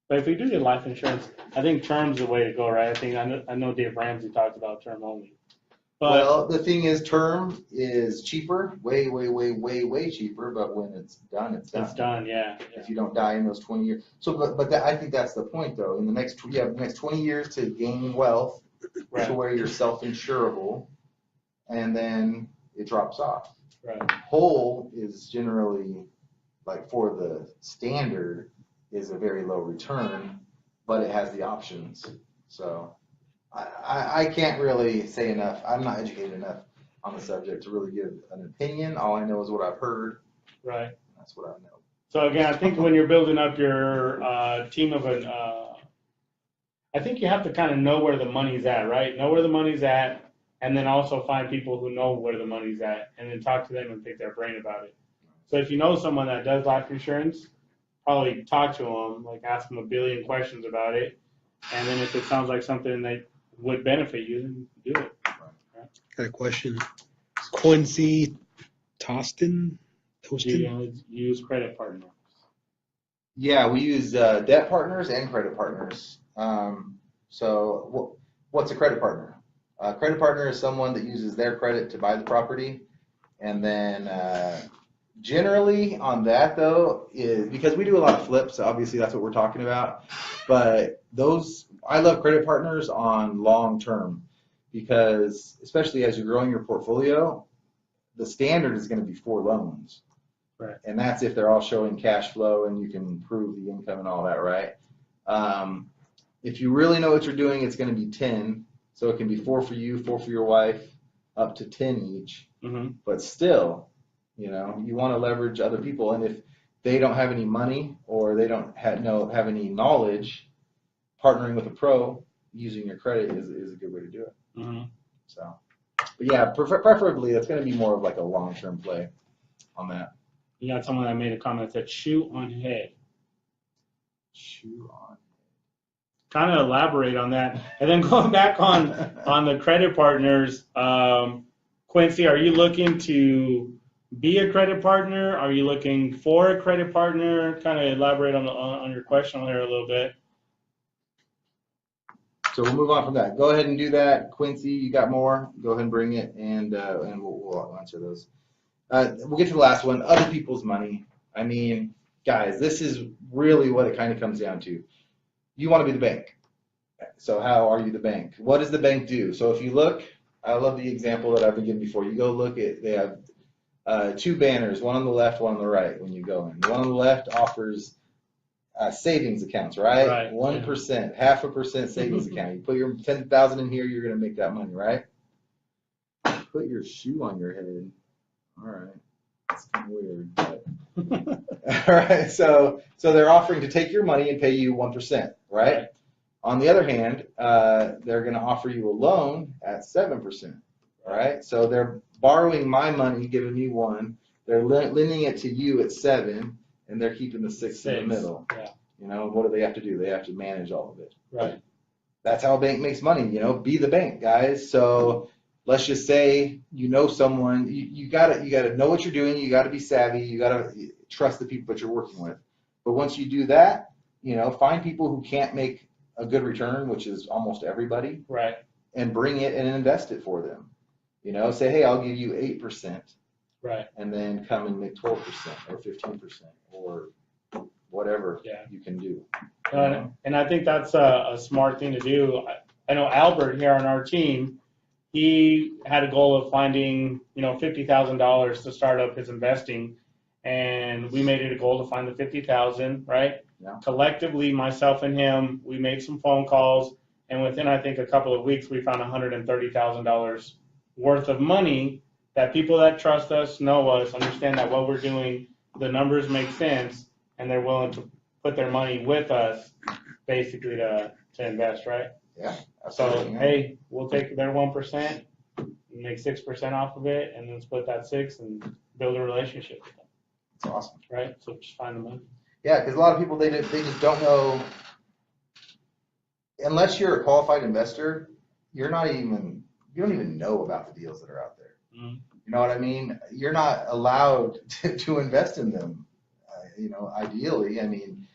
But if you do get life insurance, I think term's the way to go, right? I know Dave Ramsey talked about term only. But Well, the thing is, term is cheaper, way, way, way, way, way cheaper. But when it's done, it's done. it's done, yeah. If you don't die in those 20 years. So, but I think that's the point, though. In the next, you have the next 20 years to gain wealth Right. to where you're self-insurable, and then it drops off. Right. Whole is generally, like for the standard, is a very low return, but it has the options. So I can't really say enough. I'm not educated enough on the subject to really give an opinion. All I know is what I've heard. Right. That's what I know. So again, I think when you're building up your team of I think you have to kind of know where the money's at, right? Know where the money's at, and then also find people who know where the money's at, and then talk to them and pick their brain about it. So if you know someone that does life insurance, probably talk to them, like ask them a billion questions about it, and then if it sounds like something that would benefit you, then do it. Got a question. Quincy Tostin? You use credit partners. Yeah, we use debt partners and credit partners. So what's a credit partner? A credit partner is someone that uses their credit to buy the property. And then generally on that, though, is because we do a lot of flips, so obviously that's what we're talking about. But I love credit partners on long term because especially as you're growing your portfolio, the standard is going to be 4 loans. Right. And that's if they're all showing cash flow and you can prove the income and all that, right? If you really know what you're doing, it's going to be 10. So it can be 4 for you, 4 for your wife, up to 10 each. Mm-hmm. But still, you want to leverage other people. And if they don't have any money or they don't have any knowledge, partnering with a pro using your credit is a good way to do it. Mm-hmm. So, but yeah, preferably it's going to be more of like a long-term play on that. You got someone that made a comment that chew on head. Chew on. Kind of elaborate on that. And then going back on the credit partners, Quincy, are you looking to be a credit partner? Are you looking for a credit partner? Kind of elaborate on your question there a little bit. So we'll move on from that. Go ahead and do that. Quincy, you got more? Go ahead and bring it, and we'll answer those. We'll get to the last one, other people's money. I mean, guys, this is really what it kind of comes down to. You want to be the bank. So how are you the bank? What does the bank do? So if you look, I love the example that I've been given before. You go look at, they have two banners, one on the left, one on the right when you go in. The one on the left offers savings accounts, right? 1%, 0.5% savings account. You put your 10,000 in here, you're going to make that money, right? Put your shoe on your head. All right. That's kind of weird, but all right. So they're offering to take your money and pay you 1%, right? On the other hand, they're going to offer you a loan at 7%, right? So they're borrowing my money, giving me 1. They're lending it to you at 7, and they're keeping the 6 in the middle. Yeah. You know, what do they have to do? They have to manage all of it. Right. That's how a bank makes money. You know, be the bank, guys. So let's just say you know someone. You gotta know what you're doing. You gotta be savvy. You gotta trust the people that you're working with. But once you do that, you know, find people who can't make a good return, which is almost everybody. Right. And bring it and invest it for them. You know, say, hey, I'll give you 8%. Right. And then come and make 12% or 15% or whatever you can do. And I think that's a smart thing to do. I know Albert here on our team, he had a goal of finding, $50,000 to start up his investing, and we made it a goal to find the 50,000, right? Yeah. Collectively, myself and him, we made some phone calls, and within, I think, a couple of weeks, we found $130,000 worth of money that people that trust us, know us, understand that what we're doing, the numbers make sense, and they're willing to put their money with us, basically to invest, right? Yeah. So, hey, we'll take their 1%, make 6% off of it, and then split that 6 and build a relationship with them. It's awesome. Right? So just find the money. Yeah, because a lot of people, they just don't know. Unless you're a qualified investor, you don't even know about the deals that are out there. Mm-hmm. You know what I mean? You're not allowed to invest in them. Ideally, I mean,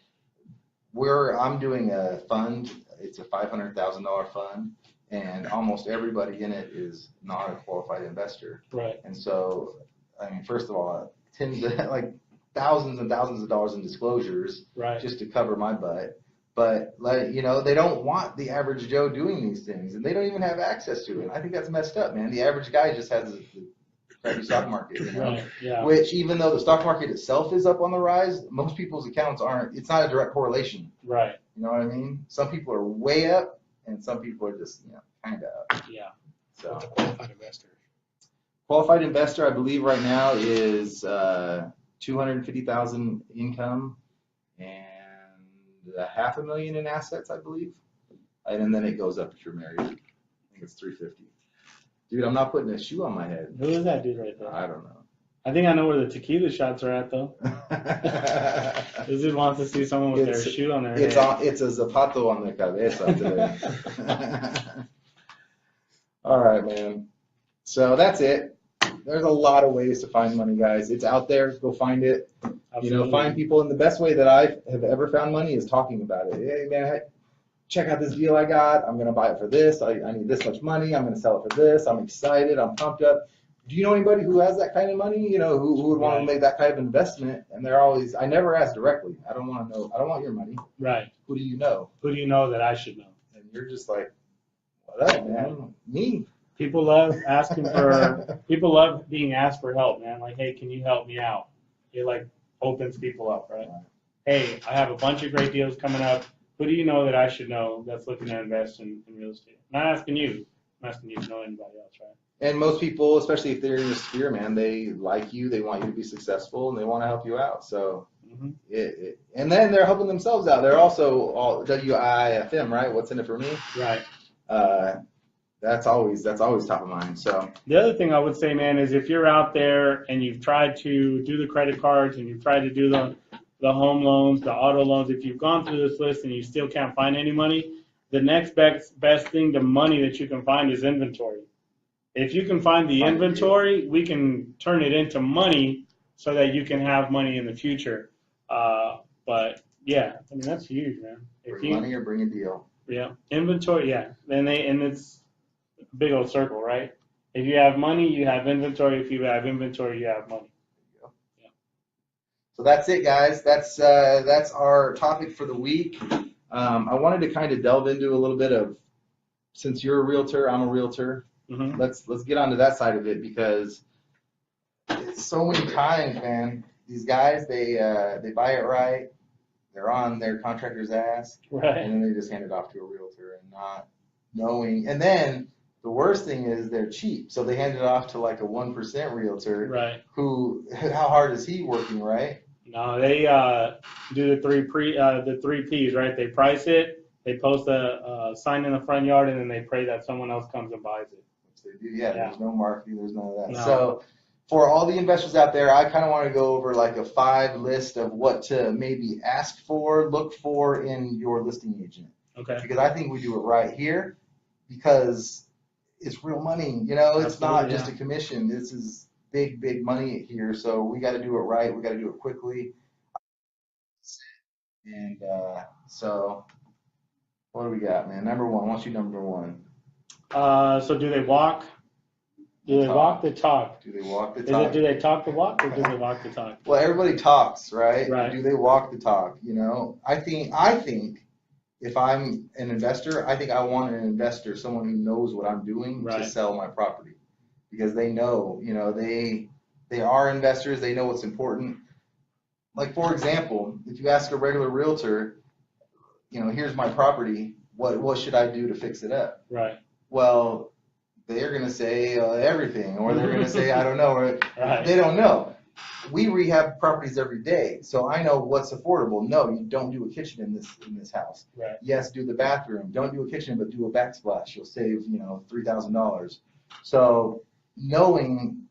I'm doing a fund. It's a $500,000 fund, and almost everybody in it is not a qualified investor. Right. And so, I mean, first of all, like thousands and thousands of dollars in disclosures, right, just to cover my butt. But they don't want the average Joe doing these things, and they don't even have access to it. I think that's messed up, man. The average guy just has the crappy stock market, Right, yeah. Which, even though the stock market itself is up on the rise, most people's accounts aren't. It's not a direct correlation. Right. You know what I mean? Some people are way up, and some people are just kind of up. Yeah. So What's a qualified investor? Qualified investor, I believe right now is $250,000 income and $500,000 in assets, I believe. And then it goes up if you're married. I think it's $350,000. Dude, I'm not putting a shoe on my head. Who is that dude right there? I don't know. I think I know where the tequila shots are at, though. This dude wants to see someone with their shoe on their head. It's a zapato on the cabeza today. All right, man. So that's it. There's a lot of ways to find money, guys. It's out there. Go find it. Absolutely. Find people. And the best way that I have ever found money is talking about it. Hey, man, check out this deal I got. I'm going to buy it for this. I need this much money. I'm going to sell it for this. I'm excited. I'm pumped up. Do you know anybody who has that kind of money, who would want to make that kind of investment? And I never ask directly. I don't want to know. I don't want your money. Right. Who do you know? Who do you know that I should know? And you're just like, what up, man? Me. People love being asked for help, man. Like, hey, can you help me out? It opens people up, right? Hey, I have a bunch of great deals coming up. Who do you know that I should know that's looking to invest in real estate? I'm not asking you. I'm asking you to know anybody else, right? And most people, especially if they're in your sphere, man, they like you, they want you to be successful, and they want to help you out. So, and then they're helping themselves out. They're also all WIFM, right? What's in it for me? Right. That's always top of mind. So the other thing I would say, man, is if you're out there and you've tried to do the credit cards and you've tried to do the home loans, the auto loans, if you've gone through this list and you still can't find any money, the next best thing to money that you can find is inventory. If you can find the inventory, we can turn it into money so that you can have money in the future. But yeah, I mean, that's huge, man. Bring money or bring a deal. Yeah, inventory. Yeah, and it's a big old circle, right? If you have money, you have inventory. If you have inventory, you have money. Yeah. So that's it, guys. That's our topic for the week. I wanted to kind of delve into a little bit of, since you're a realtor, I'm a realtor. Mm-hmm. Let's get onto that side of it, because so many times, man, these guys they buy it right, they're on their contractor's ass, Right. and then they just hand it off to a realtor and not knowing. And then the worst thing is they're cheap, so they hand it off to like a 1% realtor. Right. Who, how hard is he working, right? No, they do the three P's, right? They price it, they post a sign in the front yard, and then they pray that someone else comes and buys it. Which they do. Yeah. There's no marketing, there's none of that. No. So for all the investors out there, I kind of want to go over like a 5 list of what to maybe ask for, look for in your listing agent. Okay. Because I think we do it right here, because it's real money. You know, it's Absolutely, not just a commission. This is big money here. So we got to do it right. We got to do it quickly. And so what do we got, man? Number one. What's your number one? So do they walk? Do they walk the talk? Do they walk the talk? Do they talk the walk, or do they walk the talk? Well, everybody talks, right? Right. Do they walk the talk? You know, I think if I'm an investor, I think I want an investor, someone who knows what I'm doing Right. to sell my property, because they know, you know, they are investors. They know what's important. Like, for example, if you ask a regular realtor, you know, here's my property, what should I do to fix it up? Right. Well, they're going to say everything, or they're going to say, I don't know, or Right. they don't know. We rehab properties every day, so I know what's affordable. No, you don't do a kitchen in this house. Right. Yes, do the bathroom. Don't do a kitchen, but do a backsplash. You'll save, you know, $3,000. So knowing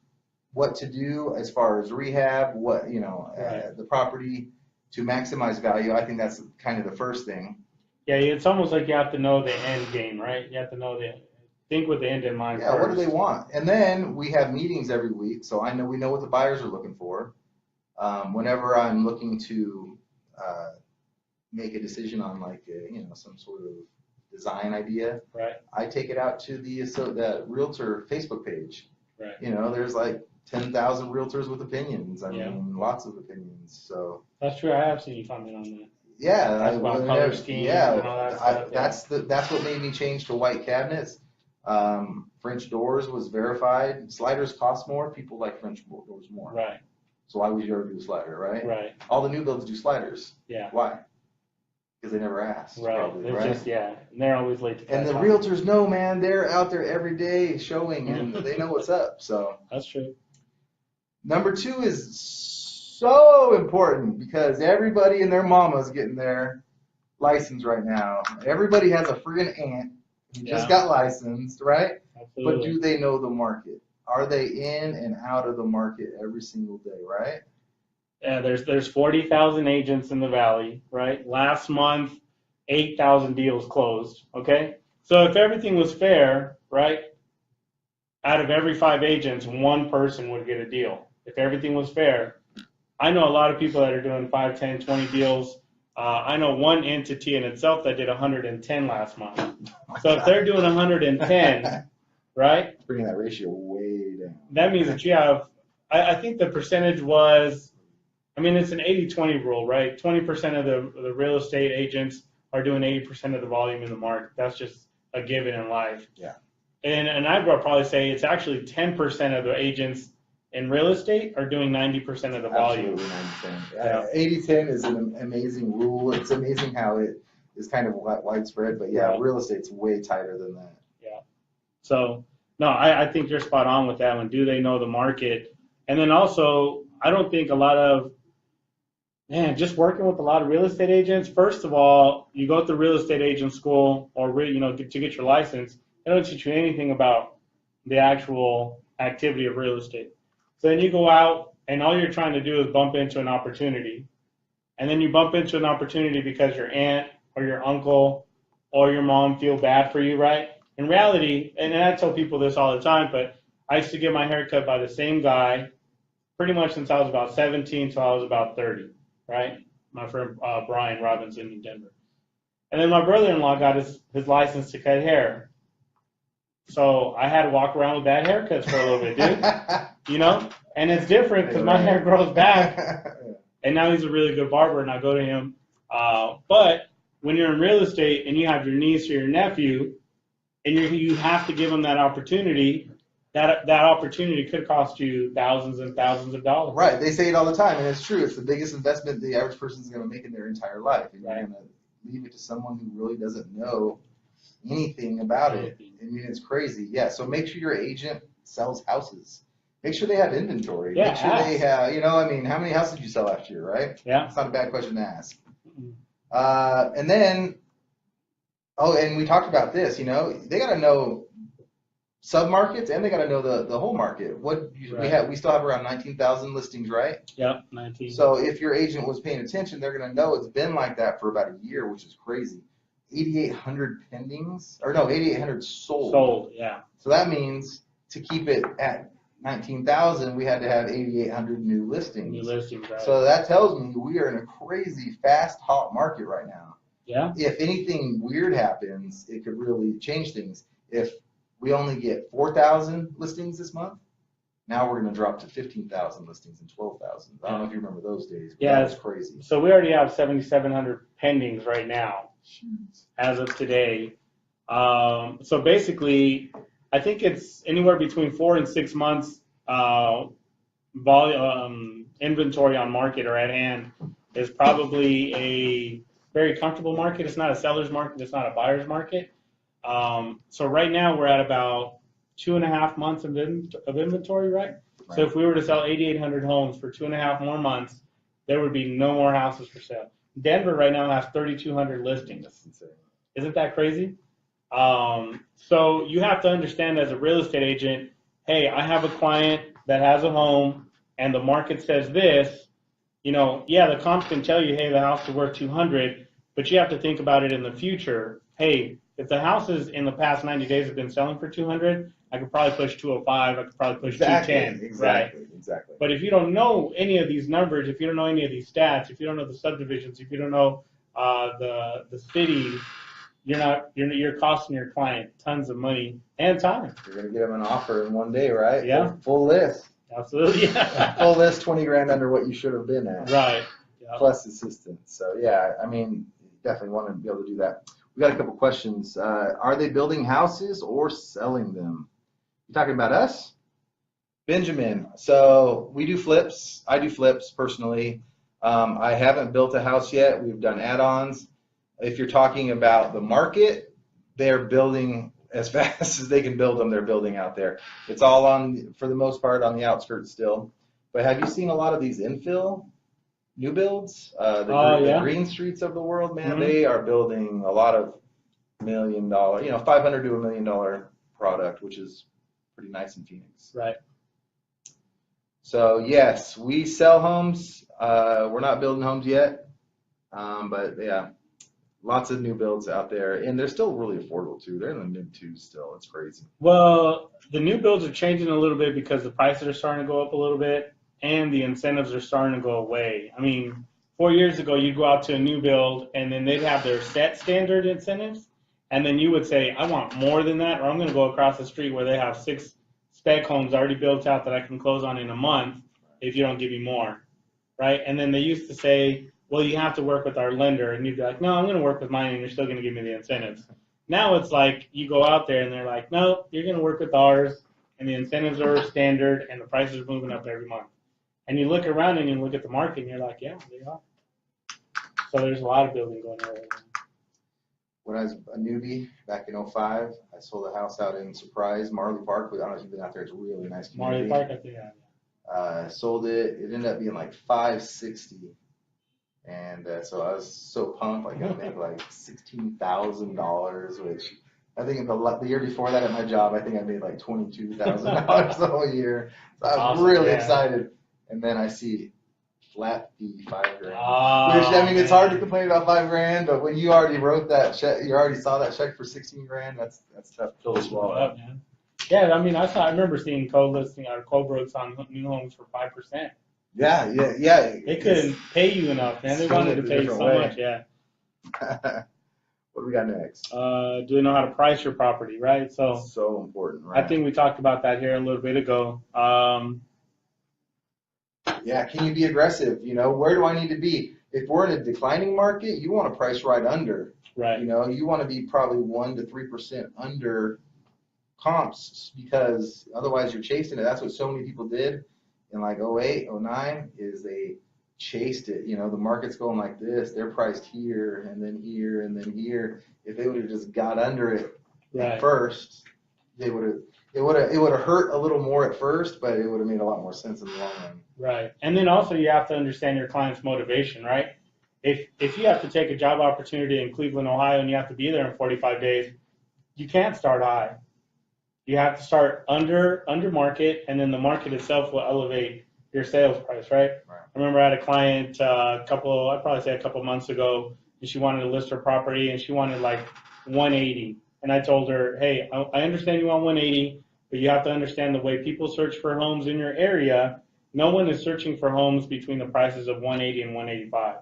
what to do as far as rehab, what, you know, Right. the property to maximize value, I think that's kind of the first thing. Yeah, it's almost like you have to know the end game, right? You have to think with the end in mind. Yeah, first. what do they want? And then we have meetings every week, so we know what the buyers are looking for. Whenever I'm looking to make a decision on like some sort of design idea, Right. I take it out to that realtor Facebook page. Right. You know, there's like 10,000 realtors with opinions. I Yeah. mean, lots of opinions. So That's true. I have seen you comment on that. yeah, That's about color scheme and all that stuff, that's what made me change to white cabinets. French doors was verified. Sliders cost more. People like French doors more. Right. So why would you ever do a slider, right? Right. All the new builds do sliders. Yeah. Why? Because they never asked. Right. Probably, They're right? just and they're always late to And the catch on. realtors know, man. They're out there every day showing, and they know what's up. So That's true. number 2 is so important, because everybody and their mama's getting their license right now. Everybody has a friggin' aunt who just got licensed, right? Absolutely. But do they know the market? Are they in and out of the market every single day, right? Yeah, there's 40,000 agents in the valley, right? Last month, 8,000 deals closed. Okay, so if everything was fair, right? Out of every 5 agents, 1 person would get a deal. If everything was fair, I know a lot of people that are doing 5, 10, 20 deals. I know one entity in itself that did 110 last month. So if they're doing 110, right? Bringing that ratio way down. That means that you have, I think the percentage was, I mean, it's an 80-20 rule, right? 20% of the real estate agents are doing 80% of the volume in the market. That's just a given in life. Yeah. And I'd probably say it's actually 10% of the agents in real estate are doing 90% of the volume. Absolutely 90%. Yeah. 80-10 is an amazing rule. It's amazing how it is kind of widespread, but yeah, Right. real estate's way tighter than that. Yeah. So, no, I think you're spot on with that one. Do they know the market? And then also, I don't think a lot of, just working with a lot of real estate agents, first of all, you go to real estate agent school or, to get your license, they don't teach you anything about the actual activity of real estate. So then you go out and all you're trying to do is bump into an opportunity. And then you bump into an opportunity because your aunt or your uncle or your mom feel bad for you, right? In reality, and I tell people this all the time, but I used to get my hair cut by the same guy pretty much since I was about 17 till I was about 30, right? My friend Brian Robinson in Denver. And then my brother-in-law got his license to cut hair. So I had to walk around with bad haircuts for a little bit, dude. You know? And it's different because my hair grows back. And now he's a really good barber, and I go to him. But when you're in real estate and you have your niece or your nephew, and you have to give them that opportunity, that opportunity could cost you thousands and thousands of dollars. Right. They say it all the time, and it's true. It's the biggest investment the average person is going to make in their entire life. And you're going to leave it to someone who really doesn't know anything about it. I mean, it's crazy. Yeah, so make sure your agent sells houses. Make sure they have inventory. Yeah, make sure they have, you know, I mean, how many houses did you sell last year, right? Yeah. It's not a bad question to ask. And then, and we talked about this, you know, they got to know sub-markets and they got to know the whole market. We still have around 19,000 listings, right? Yep, 19. So if your agent was paying attention, they're going to know it's been like that for about a year, which is crazy. 8,800 pendings, or no, 8,800 sold. Sold, yeah. So that means to keep it at 19,000, we had to have 8,800 new listings. New listings, right. So that tells me we are in a crazy, fast, hot market right now. Yeah. If anything weird happens, it could really change things. If we only get 4,000 listings this month, now we're going to drop to 15,000 listings and 12,000. I don't know if you remember those days. But yeah, that's crazy. So we already have 7,700 pendings right now, as of today. So basically, I think it's anywhere between 4 and 6 months inventory on market or at hand is probably a very comfortable market. It's not a seller's market. It's not a buyer's market. So right now we're at about 2.5 months of inventory, right? So if we were to sell 8,800 homes for 2.5 more months, there would be no more houses for sale. Denver right now has 3,200 listings. Isn't that crazy? So you have to understand as a real estate agent, hey, I have a client that has a home and the market says this, you know, yeah, the comps can tell you, hey, the house is worth 200, but you have to think about it in the future. Hey, if the houses in the past 90 days have been selling for 200, I could probably push 205, I could probably push 210. Exactly. But if you don't know any of these numbers, if you don't know any of these stats, if you don't know the subdivisions, if you don't know the cities, you're costing your client tons of money and time. You're going to get them an offer in one day, right? Yeah. Full list. Absolutely. Yeah. Full list, 20 grand under what you should have been at. Right. Yep. Plus assistance. So yeah, I mean, definitely want to be able to do that. We got a couple questions. Are they building houses or selling them? You talking about us? Benjamin. So we do flips. I do flips personally. I haven't built a house yet. We've done add-ons. If you're talking about the market, they're building as fast as they can build them. They're building out there. It's all on, for the most part, on the outskirts still. But have you seen a lot of these infill new builds? The Green Streets of the world, man, they are building a lot of $1 million, $500 to $1 million product, which is pretty nice in Phoenix. Right. So yes, we sell homes. We're not building homes yet, but yeah, lots of new builds out there, and they're still really affordable too. They're in the mid-2s still. It's crazy. Well, the new builds are changing a little bit because the prices are starting to go up a little bit, and the incentives are starting to go away. I mean, 4 years ago, you'd go out to a new build, and then they'd have their set standard incentives, and then you would say, I want more than that, or I'm going to go across the street where they have 6 spec homes already built out that I can close on in a month if you don't give me more, right? And then they used to say, well, you have to work with our lender, and you'd be like, no, I'm going to work with mine, and you're still going to give me the incentives. Now it's like you go out there, and they're like, no, you're going to work with ours, and the incentives are standard, and the prices are moving up every month. And you look around, and you look at the market, and you're like, yeah, they are. So there's a lot of building going on right now. When I was a newbie back in 2005, I sold a house out in Surprise, Marley Park. I don't know if you've been out there. It's a really nice community. Marley Park, I think, yeah. Sold it. It ended up being like $560. And so I was so pumped, like I made like $16,000, which I think the year before that at my job, I think I made like $22,000 the whole year. So I was really excited. And then I see flat fee $5 grand. Which, I mean, it's hard to complain about $5 grand, but when you already wrote that check, you already saw that check for 16 grand. That's tough to swallow. Man. Yeah, I mean, I remember seeing co-listing or co-brokes on new homes for 5%. Yeah. They couldn't pay you enough, man. They wanted to pay you so much, yeah. What do we got next? Do they know how to price your property, right? So important, right? I think we talked about that here a little bit ago. Yeah, can you be aggressive? You know, where do I need to be? If we're in a declining market, you want to price right under. Right. You know, you want to be probably 1 to 3% under comps because otherwise you're chasing it. That's what so many people did in like 08, 09 is they chased it. You know, the market's going like this. They're priced here and then here and then here. If they would have just got under it at first, they would have. It would have hurt a little more at first, but it would have made a lot more sense in the long run. Right. And then also you have to understand your client's motivation, right? If you have to take a job opportunity in Cleveland, Ohio, and you have to be there in 45 days, you can't start high. You have to start under market, and then the market itself will elevate your sales price, right? I remember I had a client I'd probably say a couple months ago, and she wanted to list her property, and she wanted like 180. And I told her, hey, I understand you want 180, but you have to understand the way people search for homes in your area. No one is searching for homes between the prices of 180 and 185.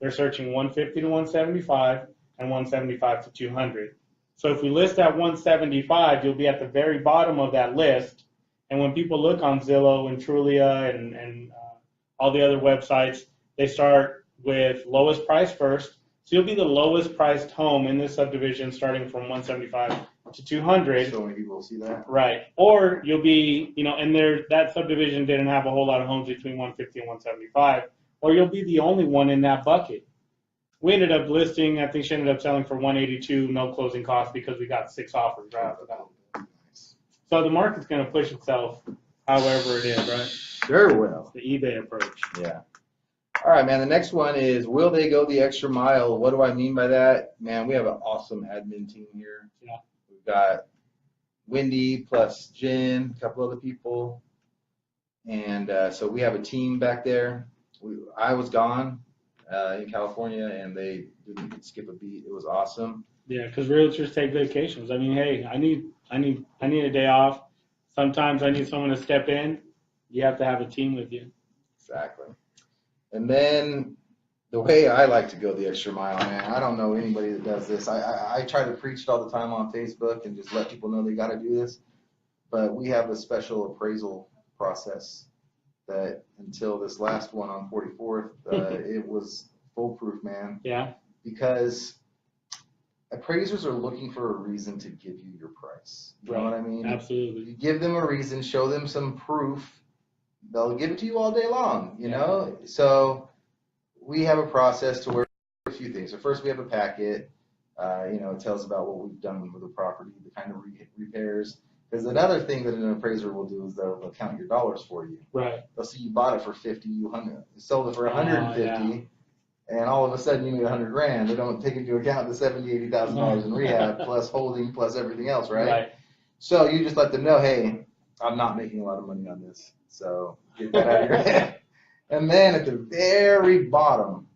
They're searching 150 to 175 and 175 to 200. So if we list at 175, you'll be at the very bottom of that list. And when people look on Zillow and Trulia and all the other websites, they start with lowest price first. So you'll be the lowest priced home in this subdivision starting from 175 to 200. So many people see that. Right. Or you'll be, and that subdivision didn't have a whole lot of homes between 150 and 175. Or you'll be the only one in that bucket. We ended up listing, I think she ended up selling for 182, no closing costs because we got 6 offers right after that. So the market's going to push itself however it is, right? Sure will. It's the eBay approach. Yeah. All right, man. The next one is, will they go the extra mile? What do I mean by that? Man, we have an awesome admin team here. Yeah. We've got Wendy plus Jen, a couple other people. And so we have a team back there. I was gone in California, and they didn't skip a beat. It was awesome. Yeah, because realtors take vacations. I mean, hey, I need a day off. Sometimes I need someone to step in. You have to have a team with you. Exactly. And then the way I like to go the extra mile, man, I don't know anybody that does this. I try to preach it all the time on Facebook and just let people know they got to do this. But we have a special appraisal process that until this last one on 44th, it was foolproof, man. Yeah. Because appraisers are looking for a reason to give you your price. You know what I mean? Absolutely. You give them a reason, show them some proof. They'll give it to you all day long, you know? So we have a process to where a few things. So first we have a packet, it tells about what we've done with the property, the kind of repairs. Because another thing that an appraiser will do is they'll count your dollars for you. Right. They'll see you bought it for 50, you sold it for 150, and all of a sudden you made $100,000. They don't take into account the $70,000, $80,000 in rehab plus holding plus everything else, right? So you just let them know, hey, I'm not making a lot of money on this. So get that out of your head. And then at the very bottom,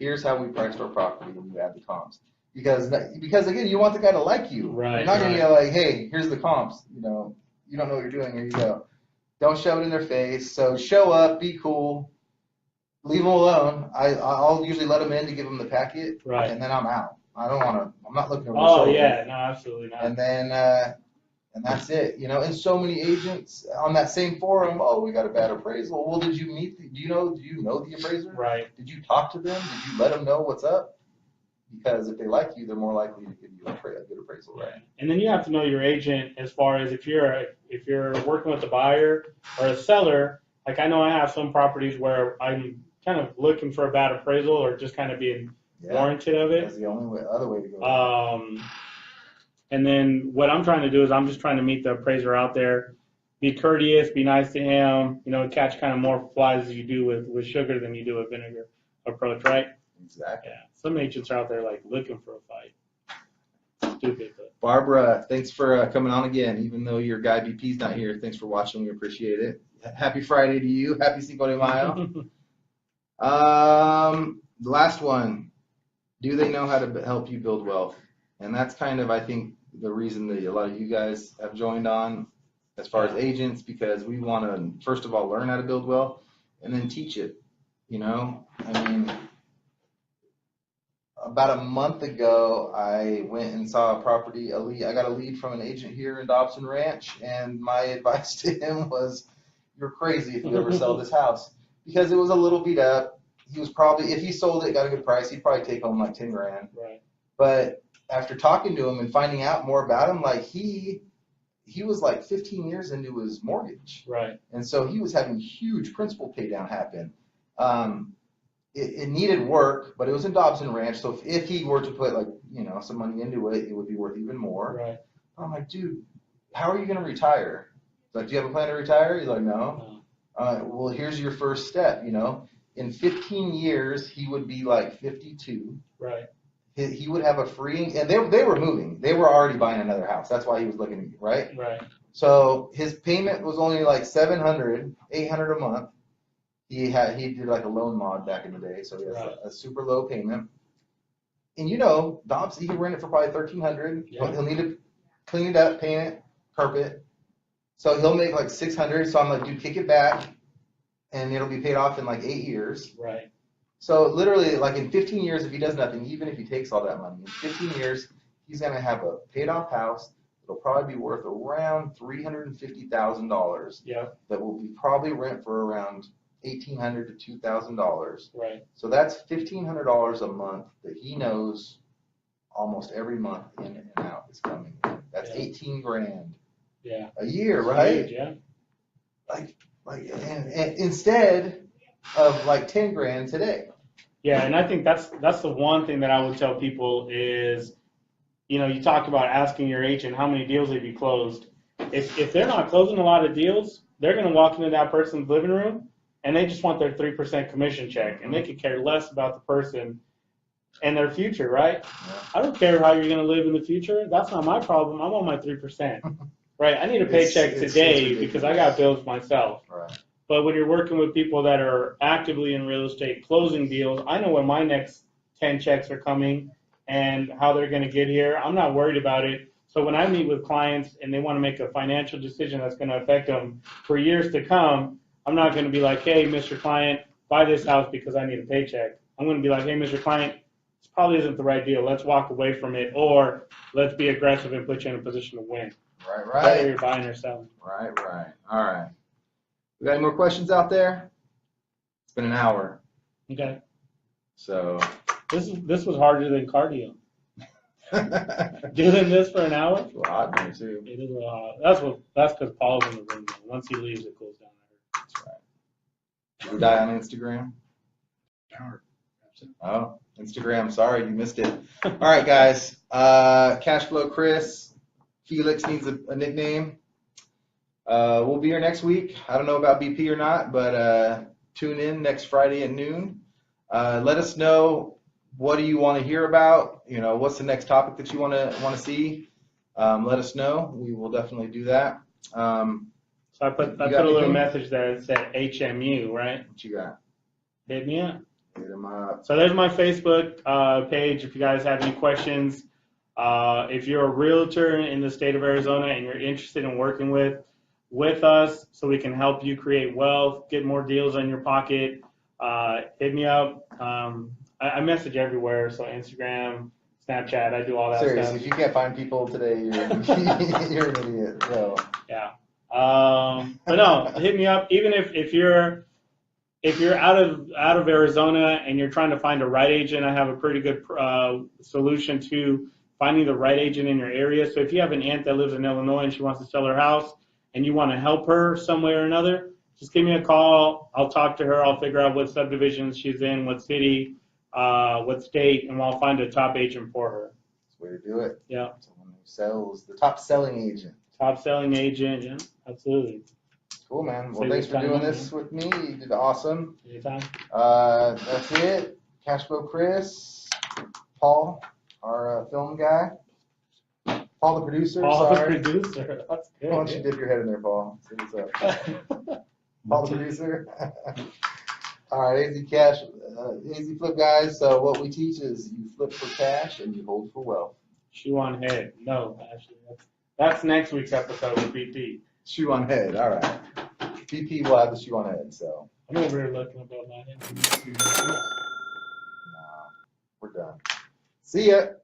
here's how we priced our property when you add the comps. Because again, you want the guy to like you. Right. You're not going to go like, hey, here's the comps. You don't know what you're doing. Here you go. Don't shove it in their face. So show up, be cool, leave them alone. I'll usually let them in to give them the packet. Right. And then I'm out. I'm not looking over their shoulder. Oh yeah, no, absolutely not. And then and that's it. And so many agents on that same forum, we got a bad appraisal. Well, did you do you know the appraiser? Right. Did you talk to them? Did you let them know what's up? Because if they like you, they're more likely to give you a good appraisal, right? And then you have to know your agent as far as if you're working with a buyer or a seller. Like I know I have some properties where I'm kind of looking for a bad appraisal or just kind of being warranted of it. That's the other way to go. And then what I'm trying to do is I'm just trying to meet the appraiser out there, be courteous, be nice to him, catch kind of more flies as you do with sugar than you do with vinegar approach, right? Exactly. Yeah. Some agents are out there like looking for a fight. Stupid. But. Barbara, thanks for coming on again. Even though your guy BP's not here, thanks for watching. We appreciate it. Happy Friday to you. Happy Cinco de Mayo. The last one. Do they know how to help you build wealth? And that's kind of, I think, the reason that a lot of you guys have joined on as far as agents, because we want to, first of all, learn how to build wealth and then teach it. I mean, about a month ago, I went and saw a property. I got a lead from an agent here in Dobson Ranch, and my advice to him was, "You're crazy if you ever sell this house," because it was a little beat up. He was probably, if he sold it, got a good price, he'd probably take home like 10 grand. Right. But after talking to him and finding out more about him, like he was like 15 years into his mortgage. Right. And so he was having huge principal pay down happen. It needed work, but it was in Dobson Ranch. So if he were to put like, some money into it, it would be worth even more. Right. I'm like, dude, how are you going to retire? He's like, do you have a plan to retire? He's like, no. Well, here's your first step, In 15 years, he would be like 52. Right. He would have a free, and they were moving. They were already buying another house. That's why he was looking, right? Right. So his payment was only like $700, $800 a month. He did like a loan mod back in the day, so he has a super low payment. And Dobbs, he can rent it for probably $1,300. Yeah. He'll need to clean it up, paint it, carpet. So he'll make like $600. So I'm like, dude, kick it back, and it'll be paid off in like 8 years. Right. So literally, like in 15 years, if he does nothing, even if he takes all that money, in 15 years, he's gonna have a paid off house. It'll probably be worth around $350,000. Yeah. That will be probably rent for around $1,800 to $2,000. Right. So that's $1,500 a month that he knows almost every month in and out is coming. That's 18 grand. Yeah. A year, right? Huge, yeah. And instead of like 10 grand today. Yeah, and I think that's the one thing that I would tell people is, you talk about asking your agent how many deals have you closed. If they're not closing a lot of deals, they're going to walk into that person's living room and they just want their 3% commission check, and they could care less about the person and their future, right? Yeah. I don't care how you're going to live in the future. That's not my problem. I want my 3%. Right? I need a paycheck today because I got bills myself. Right. But when you're working with people that are actively in real estate closing deals, I know when my next 10 checks are coming and how they're going to get here. I'm not worried about it. So when I meet with clients and they want to make a financial decision that's going to affect them for years to come, I'm not going to be like, hey, Mr. Client, buy this house because I need a paycheck. I'm going to be like, hey, Mr. Client, this probably isn't the right deal. Let's walk away from it, or let's be aggressive and put you in a position to win. Right. Whether you're buying or selling. Right. All right. We got any more questions out there? It's been an hour. Okay. So this was harder than cardio. Doing this for an hour? It's a little hot in here too. It is a lot. That's because Paul's in the room. Once he leaves, it cools down. That's right. Did we die on Instagram? Power. Oh, Instagram. Sorry, you missed it. All right, guys. CashFlow Kris. Felix needs a nickname. We'll be here next week. I don't know about BP or not, but tune in next Friday at noon. Let us know, what do you want to hear about? What's the next topic that you want to see? Let us know. We will definitely do that. So I put a little message there that said HMU, right? What you got? Hit me up. Hit them up. So there's my Facebook page if you guys have any questions. If you're a realtor in the state of Arizona and you're interested in working with us so we can help you create wealth, get more deals on your pocket, hit me up. I message everywhere, so Instagram, Snapchat, I do all that Seriously, stuff. if you can't find people today, you're an idiot. So. Yeah. But no, hit me up. Even if you're out of Arizona and you're trying to find a right agent, I have a pretty good solution to finding the right agent in your area. So if you have an aunt that lives in Illinois and she wants to sell her house and you want to help her some way or another, just give me a call. I'll talk to her. I'll figure out what subdivision she's in, what city, what state, and I'll find a top agent for her. That's the way to do it. Yeah. Someone who sells, the top selling agent. Top selling agent, yeah, absolutely. Cool, man. Well, Save thanks your for time, doing man. this with me. You did awesome. Anytime. That's it. CashFlow Kris, Paul, our film guy. Paul, the producer. Paul, sorry. the producer. That's good. Why don't you dip your head in there, Paul? See what's up. Paul, the producer. All right, AZ Flip guys. So what we teach is you flip for cash and you hold for wealth. Shoe on head. No, actually, that's next week's episode with BP. Shoe on head. All right. BP will have the shoe on head. So. I'm over here looking above my head. Nah, we're done. See ya.